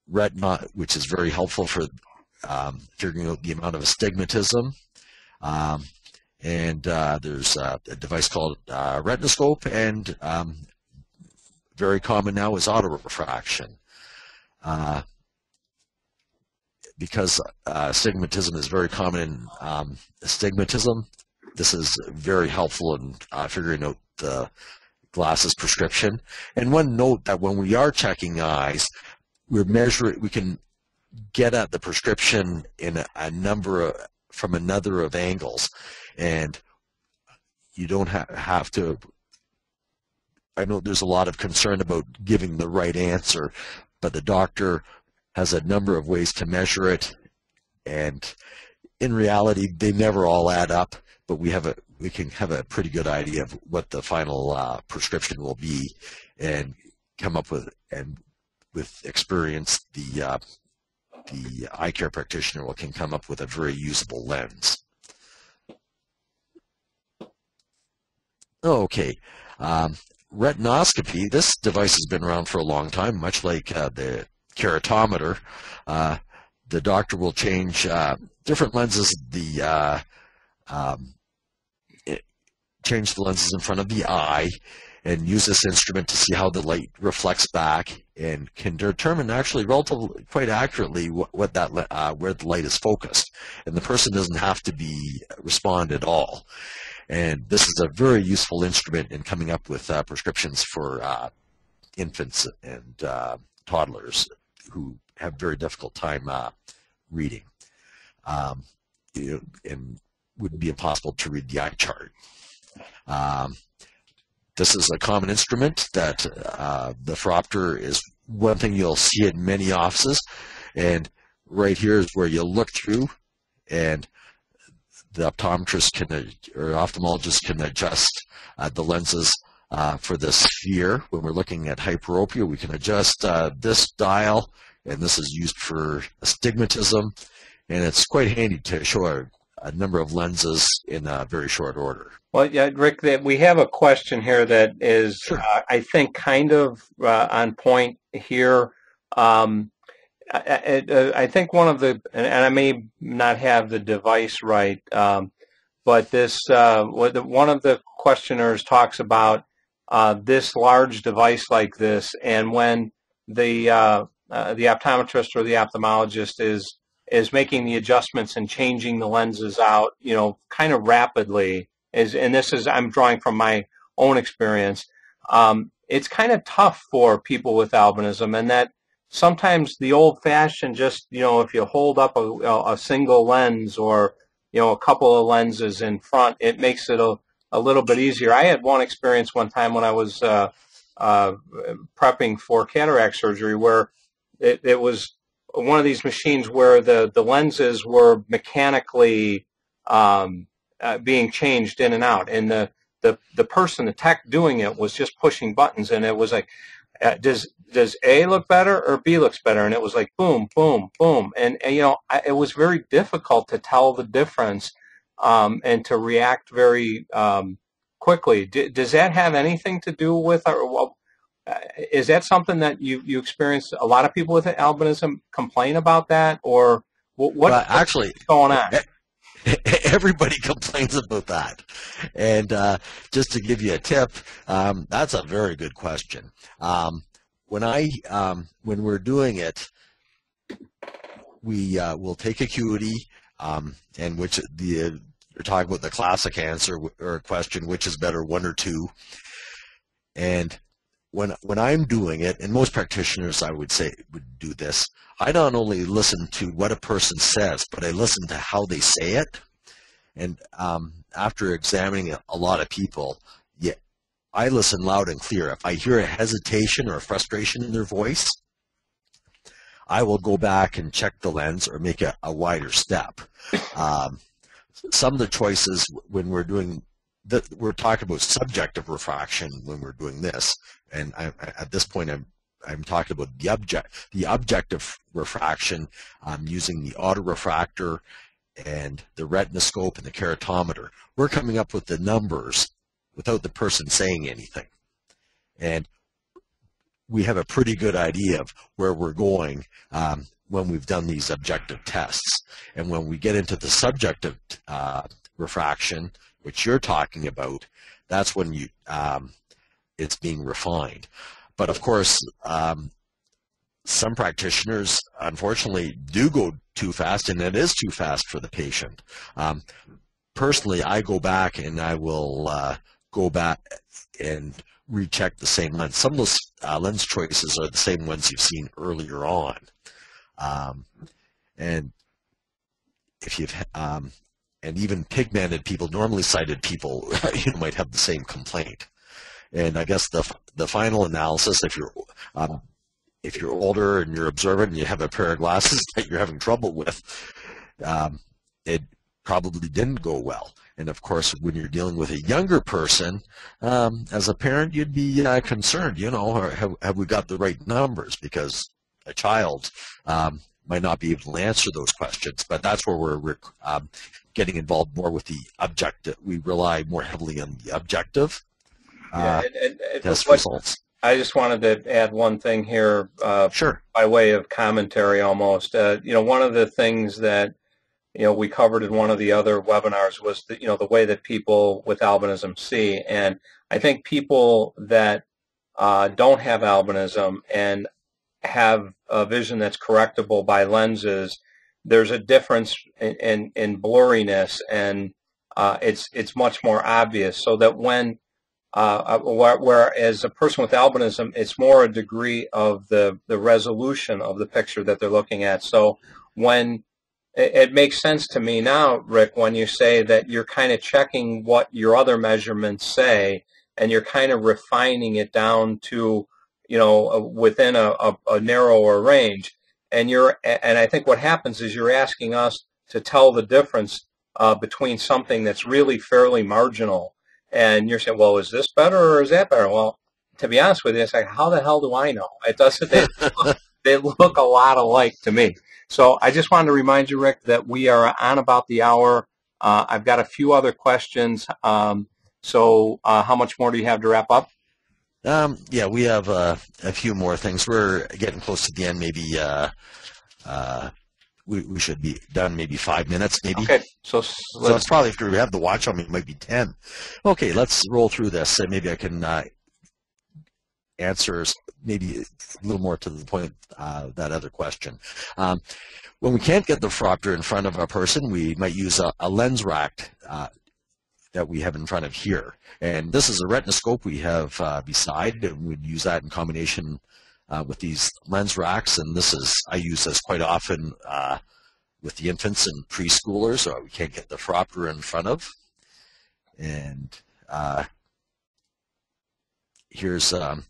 Retina, which is very helpful for figuring out the amount of astigmatism. And there's a device called Retinoscope, and very common now is autorefraction. Because astigmatism is very common in astigmatism, this is very helpful in figuring out the glasses prescription. And one note that when we are checking eyes, we can get at the prescription in from a number of angles, and you don't have to. I know there's a lot of concern about giving the right answer, but the doctor has a number of ways to measure it, and in reality, they never all add up. But we can have a pretty good idea of what the final prescription will be, and come up with, and with experience, the eye care practitioner can come up with a very usable lens. Okay. Retinoscopy, this device has been around for a long time, much like the keratometer. The doctor will change different lenses, change the lenses in front of the eye, and use this instrument to see how the light reflects back, and can determine actually relatively quite accurately where the light is focused. And the person doesn't have to respond at all. And this is a very useful instrument in coming up with prescriptions for infants and toddlers who have very difficult time reading. And wouldn't be impossible to read the eye chart. This is a common instrument that the Phoropter is one thing you'll see in many offices. And right here is where you look through, and the optometrist or ophthalmologist can adjust the lenses for the sphere. When we're looking at hyperopia, we can adjust this dial, and this is used for astigmatism. and it's quite handy to show a number of lenses in very short order. Well, yeah, Rick, we have a question here that is, Sure. I think, kind of on point here. I think one of the, and I may not have the device right, but this one of the questioners talks about this large device like this, and when the optometrist or the ophthalmologist is making the adjustments and changing the lenses out, kind of rapidly. And this is, I'm drawing from my own experience. It's kind of tough for people with albinism, and that sometimes the old-fashioned, just if you hold up a single lens or a couple of lenses in front, it makes it a little bit easier. I had one experience one time when I was prepping for cataract surgery, where it was one of these machines where the lenses were mechanically being changed in and out, and the person, the tech doing it, was just pushing buttons, and it was like, does A look better or B looks better? And it was like boom, boom, boom, and it was very difficult to tell the difference and to react very quickly. Does that have anything to do with, is that something that you experience? A lot of people with albinism complain about that, or what's going on? Everybody complains about that. And just to give you a tip, that's a very good question. When we're doing it, we will take Acuity, and you're talking about the classic answer or question, which is better, 1 or 2. And when I'm doing it, and most practitioners I would say would do this, I not only listen to what a person says, but I listen to how they say it. And after examining a lot of people, I listen loud and clear. If I hear a hesitation or a frustration in their voice, I will go back and check the lens or make a wider step. Some of the choices when we're doing we're talking about subjective refraction when we're doing this, and at this point I'm talking about the objective refraction using the autorefractor and the retinoscope and the keratometer. We're coming up with the numbers without the person saying anything, and we have a pretty good idea of where we're going when we've done these objective tests. And when we get into the subjective refraction, which you're talking about, that's when it's being refined. But of course, some practitioners, unfortunately, do go too fast, and it is too fast for the patient. Personally, I go back and I will go back and recheck the same lens. Some of those lens choices are the same ones you've seen earlier on. And if you've and even pigmented people, normally sighted people, might have the same complaint. And I guess the final analysis, if you're older and you're observant and you have a pair of glasses that you're having trouble with, it probably didn't go well. And of course, when you're dealing with a younger person, as a parent, you'd be concerned, have we got the right numbers? Because a child might not be able to answer those questions. But that's where we're getting involved more with the objective. We rely more heavily on the objective test results. I just wanted to add one thing here, sure, by way of commentary almost. One of the things that we covered in one of the other webinars was the way that people with albinism see, and I think people that don't have albinism and have a vision that's correctable by lenses, there's a difference in blurriness, and it's much more obvious. So that when whereas a person with albinism, it's more a degree of the resolution of the picture that they're looking at. So when it makes sense to me now, Rick, when you say that you're kind of checking what your other measurements say, and you're kind of refining it down to, within a narrower range. And I think what happens is you're asking us to tell the difference between something that's really fairly marginal. And you're saying, well, is this better or is that better? Well, to be honest with you, it's like, how the hell do I know? It doesn't. They look a lot alike to me. So I just wanted to remind you, Rick, that we are on about the hour. I've got a few other questions. So how much more do you have to wrap up? Yeah, we have a few more things. We're getting close to the end. Maybe we should be done maybe 5 minutes, maybe. Okay, so it's probably, if we have the watch on me, it might be 10. Okay, let's roll through this, and maybe I can answer maybe a little more to the point that other question. When we can't get the Phoropter in front of a person, we might use a lens rack that we have in front of here. And this is a retinoscope we have beside, and we'd use that in combination with these lens racks. And this is, I use this quite often with the infants and preschoolers, so we can't get the Phoropter in front of. And here's an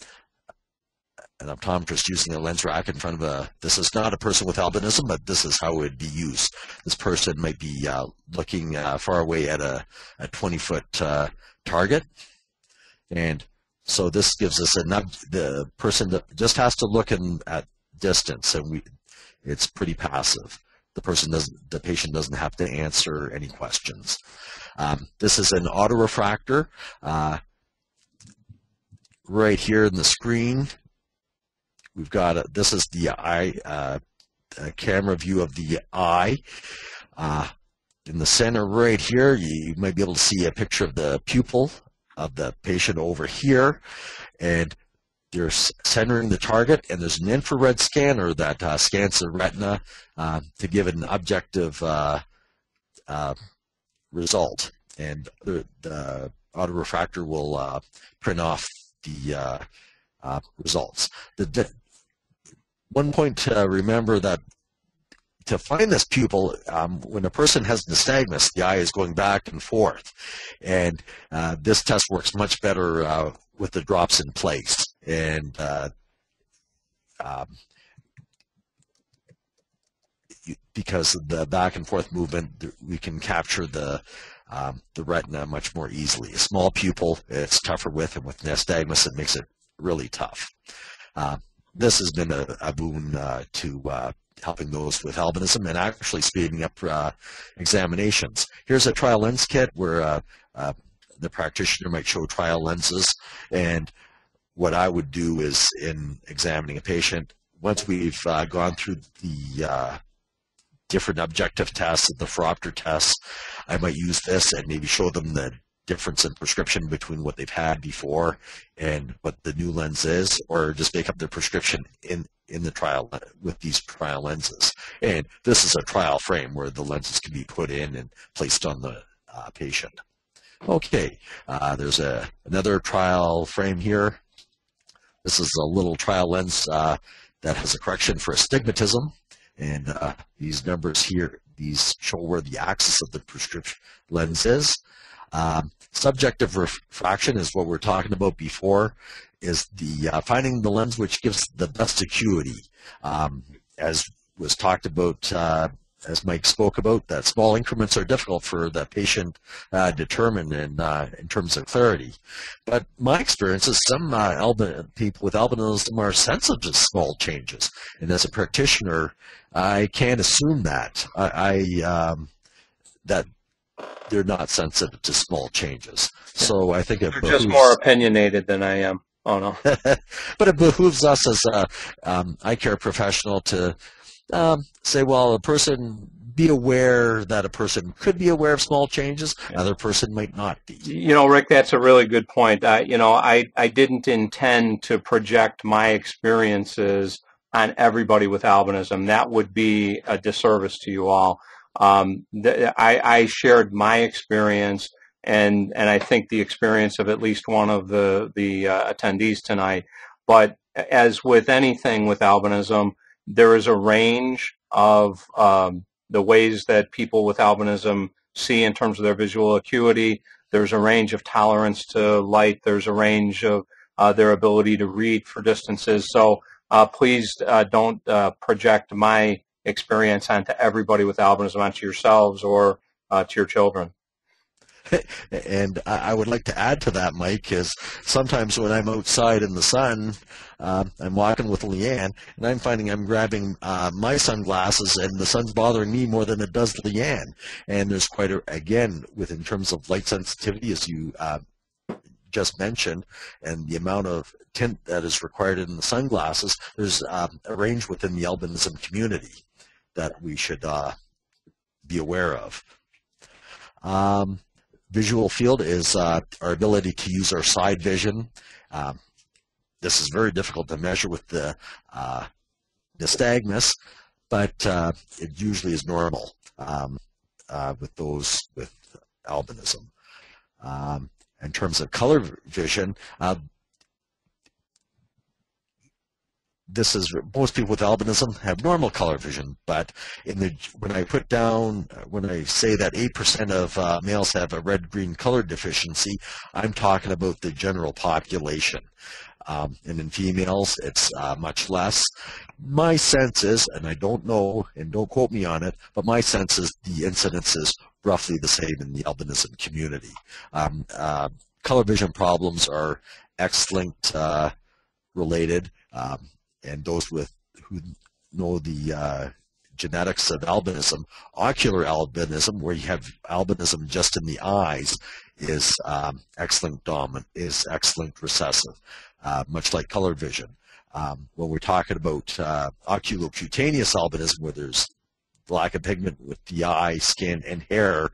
optometrist using a lens rack in front of this is not a person with albinism, but this is how it would be used. This person might be looking far away at a 20-foot target. And so this gives us the person that just has to look at distance, and it's pretty passive. The patient doesn't have to answer any questions. This is an autorefractor. Right here in the screen, we've got this is the eye, camera view of the eye. In the center right here, you might be able to see a picture of the pupil of the patient over here, and they're centering the target, and there's an infrared scanner that scans the retina to give an objective result, and the autorefractor will print off the results. One point to remember, that to find this pupil, when a person has nystagmus, the eye is going back and forth, and this test works much better with the drops in place. And because of the back and forth movement, we can capture the retina much more easily. A small pupil, it's tougher with, and with nystagmus, it makes it really tough. This has been a boon to helping those with albinism and actually speeding up examinations. Here's a trial lens kit where the practitioner might show trial lenses, and what I would do is, in examining a patient, once we've gone through the different objective tests, the Phoropter tests, I might use this and maybe show them the difference in prescription between what they've had before and what the new lens is, or just make up their prescription in the trial with these trial lenses. And this is a trial frame where the lenses can be put in and placed on the patient. Okay, there's another trial frame here. This is a little trial lens that has a correction for astigmatism, and these numbers here, these show where the axis of the prescription lens is. Subjective refraction is what we're talking about before, is the finding the lens which gives the best acuity. As was talked about, as Mike spoke about, that small increments are difficult for the patient determine in terms of clarity. But my experience is some people with albinism are sensitive to small changes, and as a practitioner, I can't assume that that they're not sensitive to small changes. So I think it just more opinionated than I am. Oh no. But it behooves us as a eye care professional to say, well, a person, be aware that a person could be aware of small changes, another person might not be. You know, Rick, that's a really good point. You know, I didn't intend to project my experiences on everybody with albinism. That would be a disservice to you all. I shared my experience, and I think the experience of at least one of the attendees tonight. But as with anything with albinism, there is a range of the ways that people with albinism see in terms of their visual acuity. There's a range of tolerance to light. There's a range of their ability to read for distances. So please don't project my experience onto everybody with albinism, onto yourselves or to your children. And I would like to add to that, Mike, is sometimes when I'm outside in the sun, I'm walking with Leanne, and I'm finding I'm grabbing my sunglasses, and the sun's bothering me more than it does Leanne. And there's quite a, again, in terms of light sensitivity, as you just mentioned, and the amount of tint that is required in the sunglasses, there's a range within the albinism community that we should be aware of. Visual field is our ability to use our side vision. This is very difficult to measure with the nystagmus, but it usually is normal with those with albinism. In terms of color vision, this is, most people with albinism have normal color vision, but when I say that 8% of males have a red-green color deficiency, I'm talking about the general population. And in females, it's much less. My sense is, and I don't know, and don't quote me on it, but my sense is the incidence is roughly the same in the albinism community. Color vision problems are X-linked related. And those who know the genetics of albinism, ocular albinism, where you have albinism just in the eyes, is X-linked dominant, is X-linked recessive, much like color vision. When we're talking about oculocutaneous albinism, where there's lack of pigment with the eye, skin, and hair,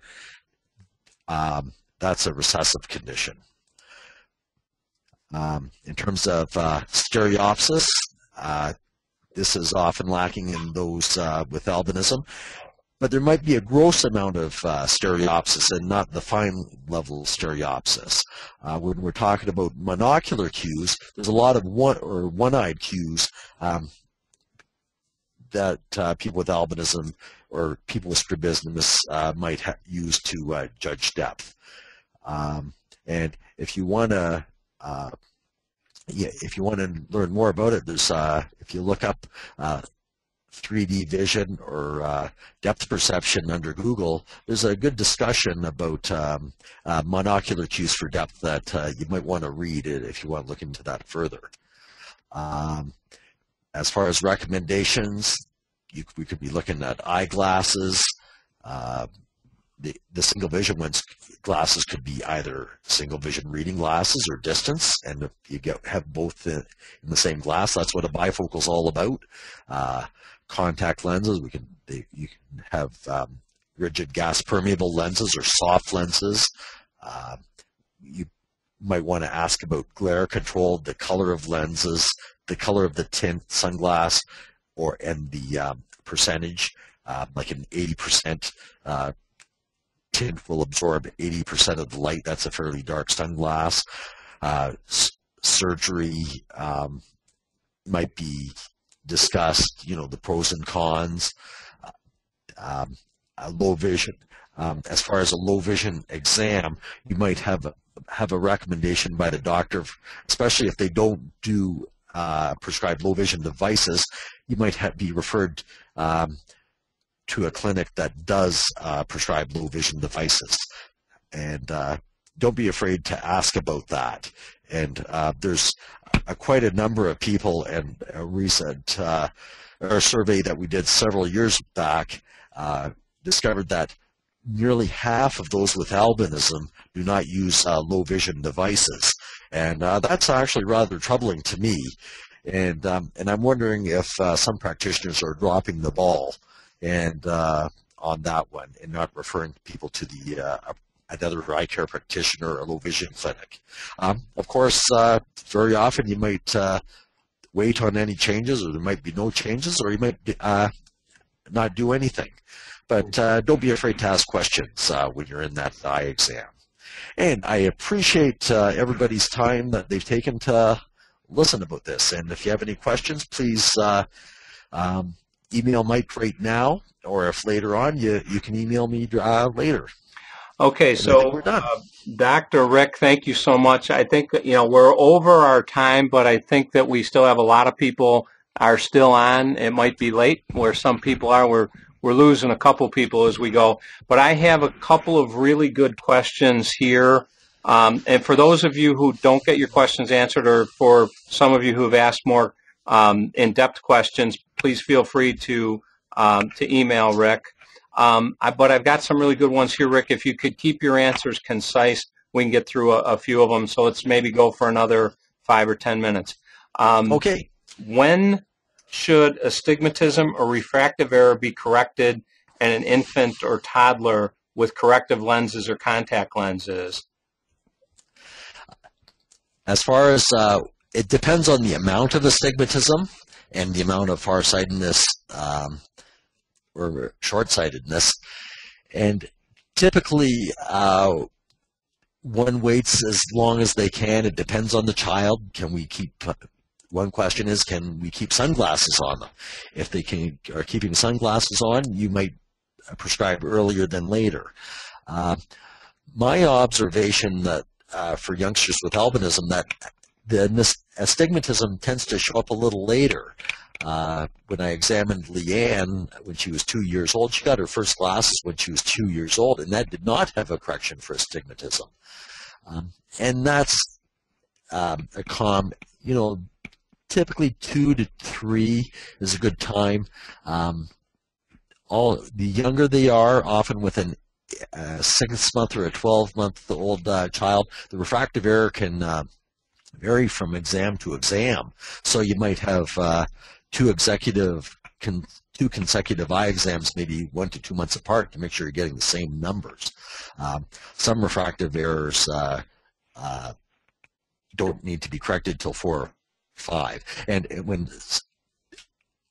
that's a recessive condition. In terms of stereopsis, this is often lacking in those with albinism, but there might be a gross amount of stereopsis and not the fine level stereopsis. When we're talking about monocular cues, there's a lot of one-eyed cues that people with albinism or people with strabismus might use to judge depth. And if you want to learn more about it, there's if you look up 3D vision or depth perception under Google, there's a good discussion about monocular cues for depth that you might want to read it if you want to look into that further. As far as recommendations, we could be looking at eyeglasses. The single vision ones, glasses could be either single vision reading glasses or distance, and if you have both in the same glass, that's what a bifocal is all about. Contact lenses, you can have rigid gas permeable lenses or soft lenses. You might want to ask about glare control, the color of lenses, the color of the tint sunglass, and the percentage, like an 80% tint will absorb 80% of the light. That's a fairly dark sunglass. Surgery might be discussed, the pros and cons. Low vision. As far as a low vision exam, you might have a recommendation by the doctor, especially if they don't do prescribe low vision devices. You might be referred to a clinic that does prescribe low vision devices, and don't be afraid to ask about that. And there's quite a number of people, and a recent survey that we did several years back discovered that nearly half of those with albinism do not use low vision devices, and that's actually rather troubling to me. And I'm wondering if some practitioners are dropping the ball and on that one, and not referring people to the another eye care practitioner or low vision clinic. Of course, very often you might wait on any changes, or there might be no changes, or you might not do anything. But don't be afraid to ask questions when you're in that eye exam. And I appreciate everybody's time that they've taken to listen about this. And if you have any questions, please email Mike right now, or if later on, you can email me later. Okay, so we're done. Dr. Rick, thank you so much. I think we're over our time, but I think that we still have a lot of people are still on. It might be late where some people are. we're losing a couple people as we go. But I have a couple of really good questions here. And for those of you who don't get your questions answered, or for some of you who have asked more in-depth questions, please feel free to email Rick. But I've got some really good ones here, Rick. If you could keep your answers concise, we can get through a few of them. So let's maybe go for another 5 or 10 minutes. Okay. When should astigmatism or refractive error be corrected in an infant or toddler with corrective lenses or contact lenses? As far as it depends on the amount of astigmatism and the amount of farsightedness or short-sightedness. And typically, one waits as long as they can. It depends on the child. Can we keep? One question is, can we keep sunglasses on them? If they are keeping sunglasses on, you might prescribe earlier than later. My observation that for youngsters with albinism, that the astigmatism tends to show up a little later. When I examined Leanne when she was 2 years old, she got her first glasses when she was 2 years old, and that did not have a correction for astigmatism. And that's typically 2 to 3 is a good time. The younger they are, often within a 6-month or a 12-month-old child, the refractive error can vary from exam to exam. So you might have two consecutive eye exams, maybe 1 to 2 months apart, to make sure you're getting the same numbers. Some refractive errors don't need to be corrected till 4 or 5. And when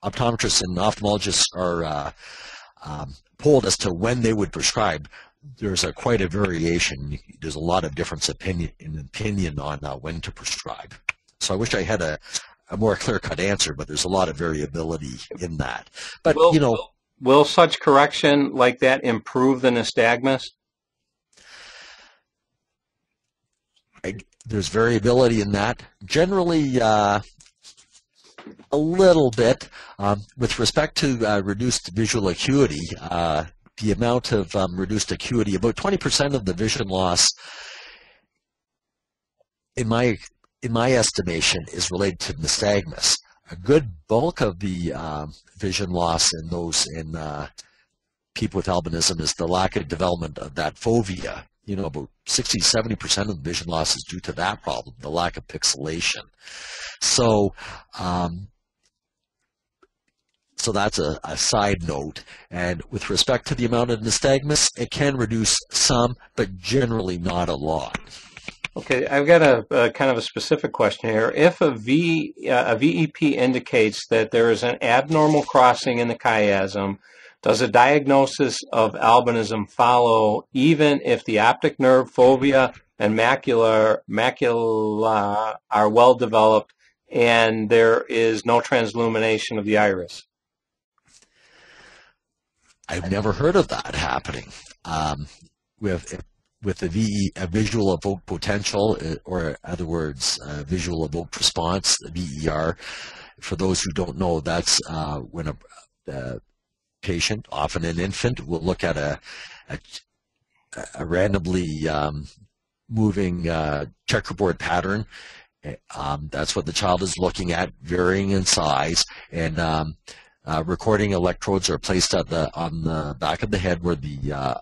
optometrists and ophthalmologists are polled as to when they would prescribe, there's quite a variation. There's a lot of difference in opinion on when to prescribe. So I wish I had a more clear-cut answer, but there's a lot of variability in that. But will such correction like that improve the nystagmus? There's variability in that. Generally, a little bit. With respect to reduced visual acuity, the amount of reduced acuity, about 20% of the vision loss, in my estimation, is related to nystagmus. A good bulk of the vision loss in those in people with albinism is the lack of development of that fovea. About 60–70% of the vision loss is due to that problem, the lack of pixelation. So, so that's a side note. And with respect to the amount of nystagmus, it can reduce some, but generally not a lot. Okay, I've got a kind of a specific question here. If a VEP indicates that there is an abnormal crossing in the chiasm, does a diagnosis of albinism follow even if the optic nerve, fovea, and macula are well developed and there is no transillumination of the iris? I've never heard of that happening. With a visual evoked potential, or in other words, visual evoked response, VER. For those who don't know, that's when a patient, often an infant, will look at a randomly moving checkerboard pattern. That's what the child is looking at, varying in size, and recording electrodes are placed on the back of the head where the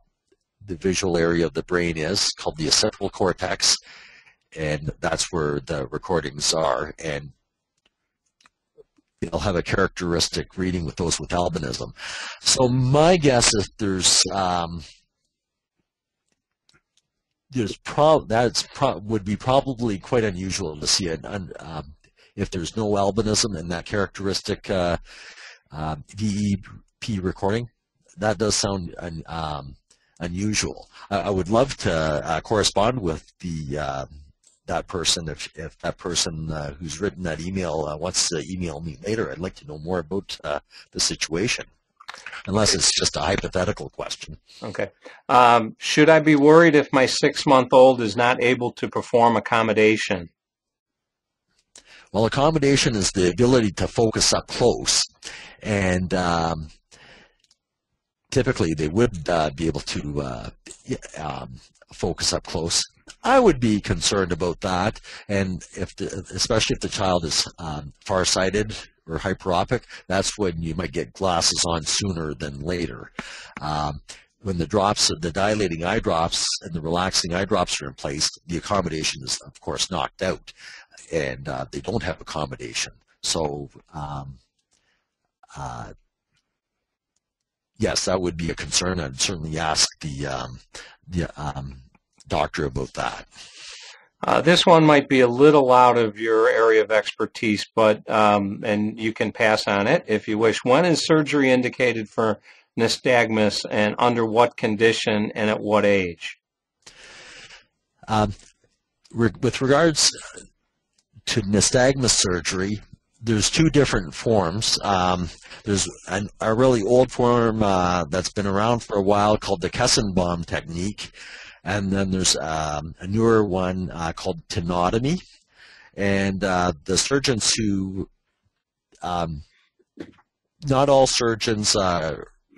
visual area of the brain is, called the occipital cortex, and that's where the recordings are. And they'll have a characteristic reading with those with albinism. So my guess is would be probably quite unusual to see if there's no albinism and that characteristic VEP recording. That does sound unusual. I would love to correspond with that person if that person who's written that email wants to email me later. I'd like to know more about the situation, unless it's just a hypothetical question. Okay. Should I be worried if my 6-month-old is not able to perform accommodation? Well, accommodation is the ability to focus up close, and typically they would be able to focus up close. I would be concerned about that, and especially if the child is farsighted or hyperopic, that's when you might get glasses on sooner than later. When the dilating eye drops and the relaxing eye drops are in place, the accommodation is, of course, knocked out, and they don't have accommodation. So, yes, that would be a concern. I'd certainly ask the doctor about that. This one might be a little out of your area of expertise, but and you can pass on it if you wish. When is surgery indicated for nystagmus, and under what condition and at what age? With regards to nystagmus surgery, there's two different forms. There's a really old form that's been around for a while called the Kessenbaum technique, and then there's a newer one called tenotomy. And the surgeons who, not all surgeons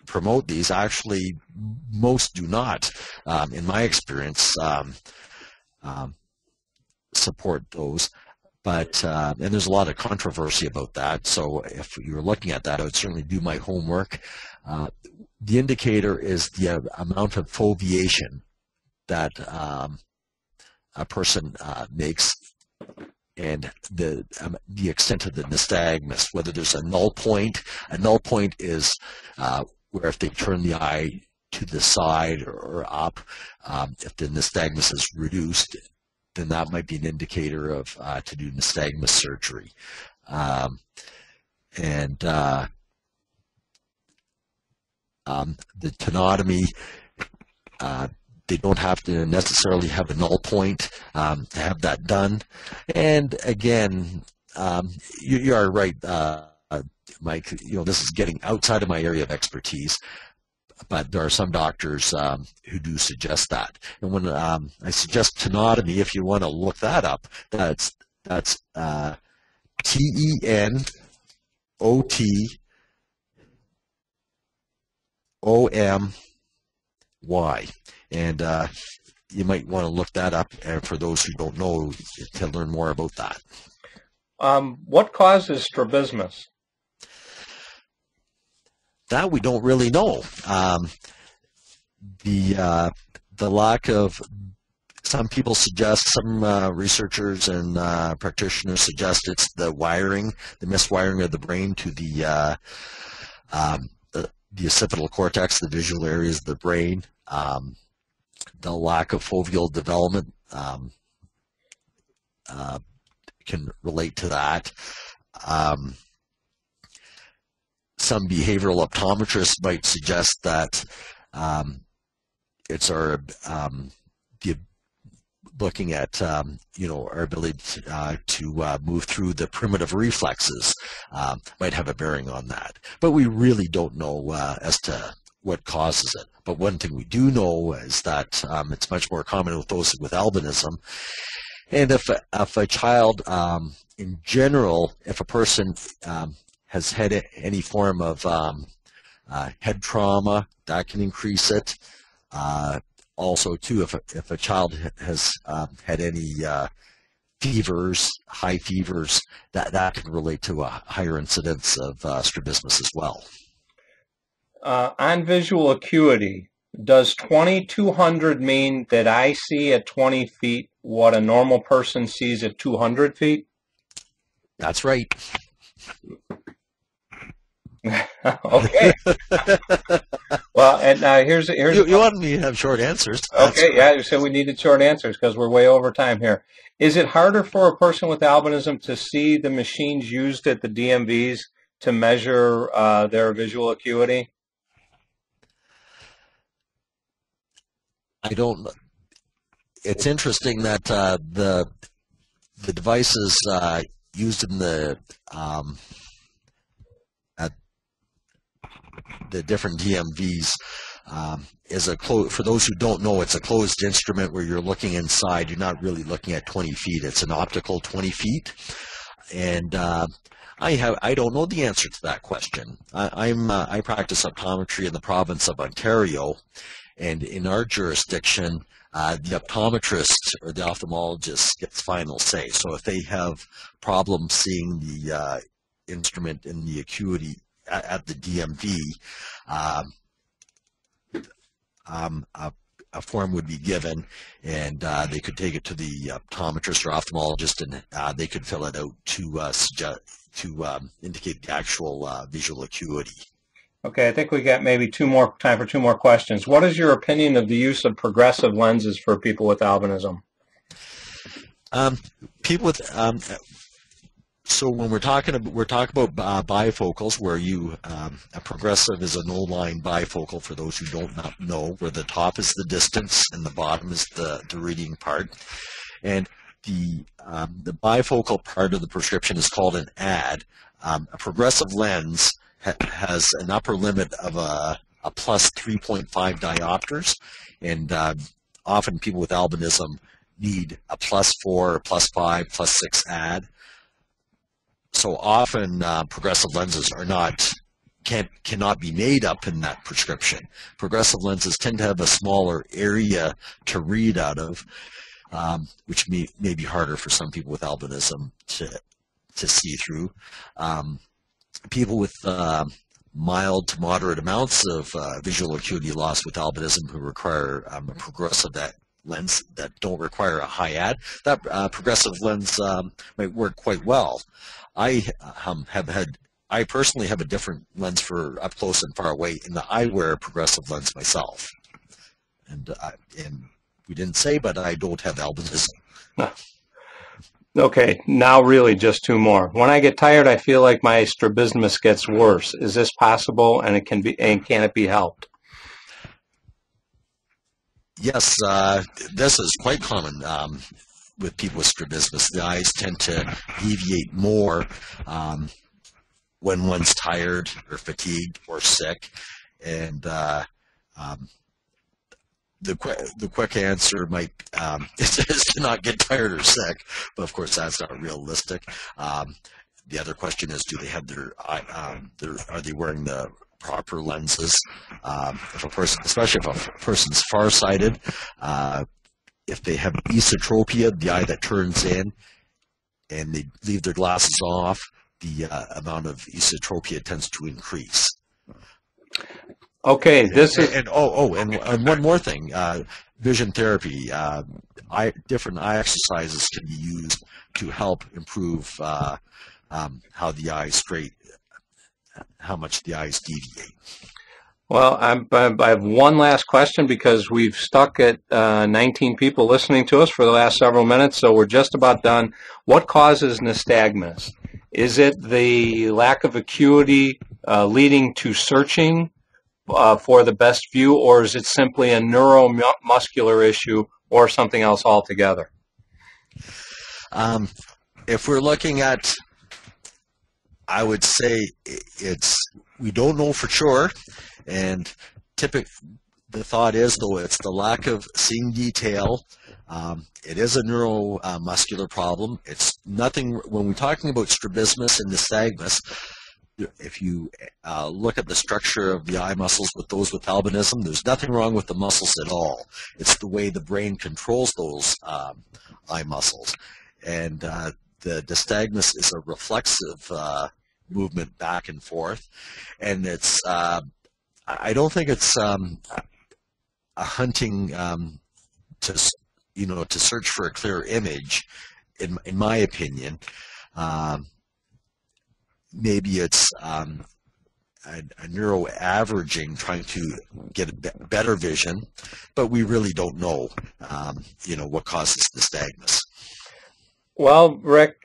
promote these. Actually, most do not, in my experience, support those. But, and there's a lot of controversy about that, so if you're looking at that, I would certainly do my homework. The indicator is the amount of foveation that a person makes, and the extent of the nystagmus, whether there's a null point. A null point is where if they turn the eye to the side or up, if the nystagmus is reduced, then that might be an indicator of to do nystagmus surgery. The tenotomy, they don't have to necessarily have a null point to have that done. And again, you are right, Mike. This is getting outside of my area of expertise, but there are some doctors who do suggest that. And when I suggest tenotomy, if you want to look that up, that's T-E-N-O-T-O-M-Y. And you might want to look that up, and for those who don't know, to learn more about that. What causes strabismus? That we don't really know. The lack of, some people suggest, some researchers and practitioners suggest it's the wiring, the miswiring of the brain to the occipital cortex, the visual areas of the brain. The lack of foveal development can relate to that. Some behavioral optometrists might suggest that it's our looking at our ability to move through the primitive reflexes might have a bearing on that. But we really don't know as to what causes it. But one thing we do know is that it's much more common with those with albinism. And if a child, in general, if a person has had any form of head trauma, that can increase it. Also, too, if a child has had any fevers, high fevers, that can relate to a higher incidence of strabismus as well. On visual acuity, does 2200 mean that I see at 20 feet what a normal person sees at 200 feet? That's right. Okay. Well, and here's you want me to have short answers. Okay, yeah, you said we needed short answers because we're way over time here. Is it harder for a person with albinism to see the machines used at the DMVs to measure their visual acuity? I don't. It's interesting that the devices used in the at the different DMVs is for those who don't know, it's a closed instrument where you're looking inside. You're not really looking at 20 feet. It's an optical 20 feet. And I don't know the answer to that question. I practice optometry in the province of Ontario, and in our jurisdiction, the optometrist or the ophthalmologist gets final say. So if they have problems seeing the instrument in the Acuity at the DMV, a form would be given, and they could take it to the optometrist or ophthalmologist, and they could fill it out to indicate the actual visual acuity. Okay, I think we got maybe time for two more questions. What is your opinion of the use of progressive lenses for people with albinism? People with so when we're talking about bifocals, where a progressive is a no-line bifocal. For those who don't know, where the top is the distance and the bottom is the reading part, and the bifocal part of the prescription is called an AD. A progressive lens has an upper limit of a plus 3.5 diopters, and often people with albinism need a plus 4, plus 5, plus 6 AD. So often progressive lenses cannot be made up in that prescription. Progressive lenses tend to have a smaller area to read out of, which may be harder for some people with albinism to see through. People with mild to moderate amounts of visual acuity loss with albinism who require a progressive lens that don't require a high AD, that progressive lens might work quite well. I personally have a different lens for up close and far away, and I wear a progressive lens myself. And we didn't say, but I don't have albinism. Okay, now really just two more. When I get tired, I feel like my strabismus gets worse. Is this possible, and can it be helped? Yes, this is quite common with people with strabismus. The eyes tend to deviate more when one's tired or fatigued or sick, and the quick answer might is to not get tired or sick, but of course that's not realistic. The other question is, do they have are they wearing the proper lenses? If a person, especially if a person's farsighted, if they have esotropia, the eye that turns in, and they leave their glasses off, the amount of esotropia tends to increase. Okay, and one more thing, vision therapy. Different eye exercises can be used to help improve how much the eyes deviate. Well, I have one last question, because we've stuck at 19 people listening to us for the last several minutes, so we're just about done. What causes nystagmus? Is it the lack of acuity leading to searching for the best view, or is it simply a neuromuscular issue or something else altogether? If we're looking at, I would say we don't know for sure, and the thought is, though, it's the lack of seeing detail. It is a neuromuscular problem. It's nothing, when we're talking about strabismus and nystagmus, if you look at the structure of the eye muscles with those with albinism, there's nothing wrong with the muscles at all. It's the way the brain controls those eye muscles. And the nystagmus is a reflexive movement back and forth. And it's, I don't think it's a hunting to search for a clear image, in my opinion. Maybe it's a neuro averaging, trying to get a better vision, but we really don't know, what causes nystagmus. Well, Rick,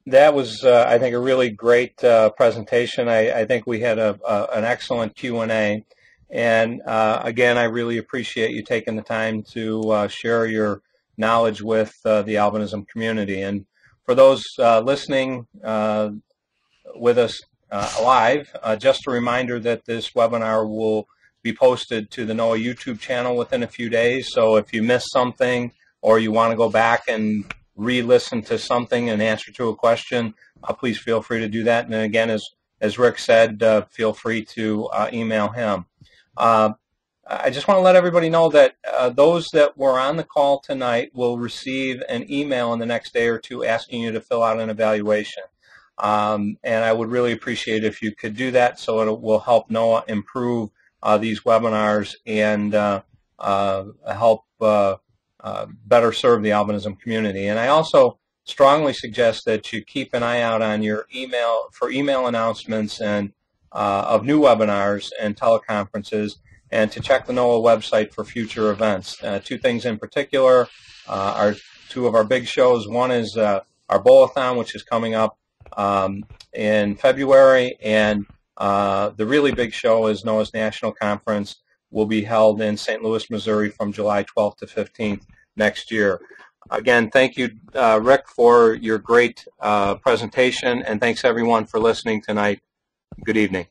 that was, I think, a really great presentation. I think we had an excellent Q&A. And again, I really appreciate you taking the time to share your knowledge with the albinism community. And for those listening with us live, just a reminder that this webinar will be posted to the NOAA YouTube channel within a few days. So if you missed something, or you want to go back and re-listen to something, an answer to a question, please feel free to do that. And again, as Rick said, feel free to email him. I just want to let everybody know that those that were on the call tonight will receive an email in the next day or two asking you to fill out an evaluation. And I would really appreciate it if you could do that, so it will help Noah improve these webinars and help better serve the albinism community. And I also strongly suggest that you keep an eye out on your email for email announcements and of new webinars and teleconferences, and to check the NOAA website for future events. Two things in particular are two of our big shows. One is our Bowl-a-thon, which is coming up in February, and the really big show is NOAA's National Conference, will be held in St. Louis, Missouri from July 12th to 15th next year. Again, thank you, Rick, for your great presentation, and thanks everyone for listening tonight. Good evening.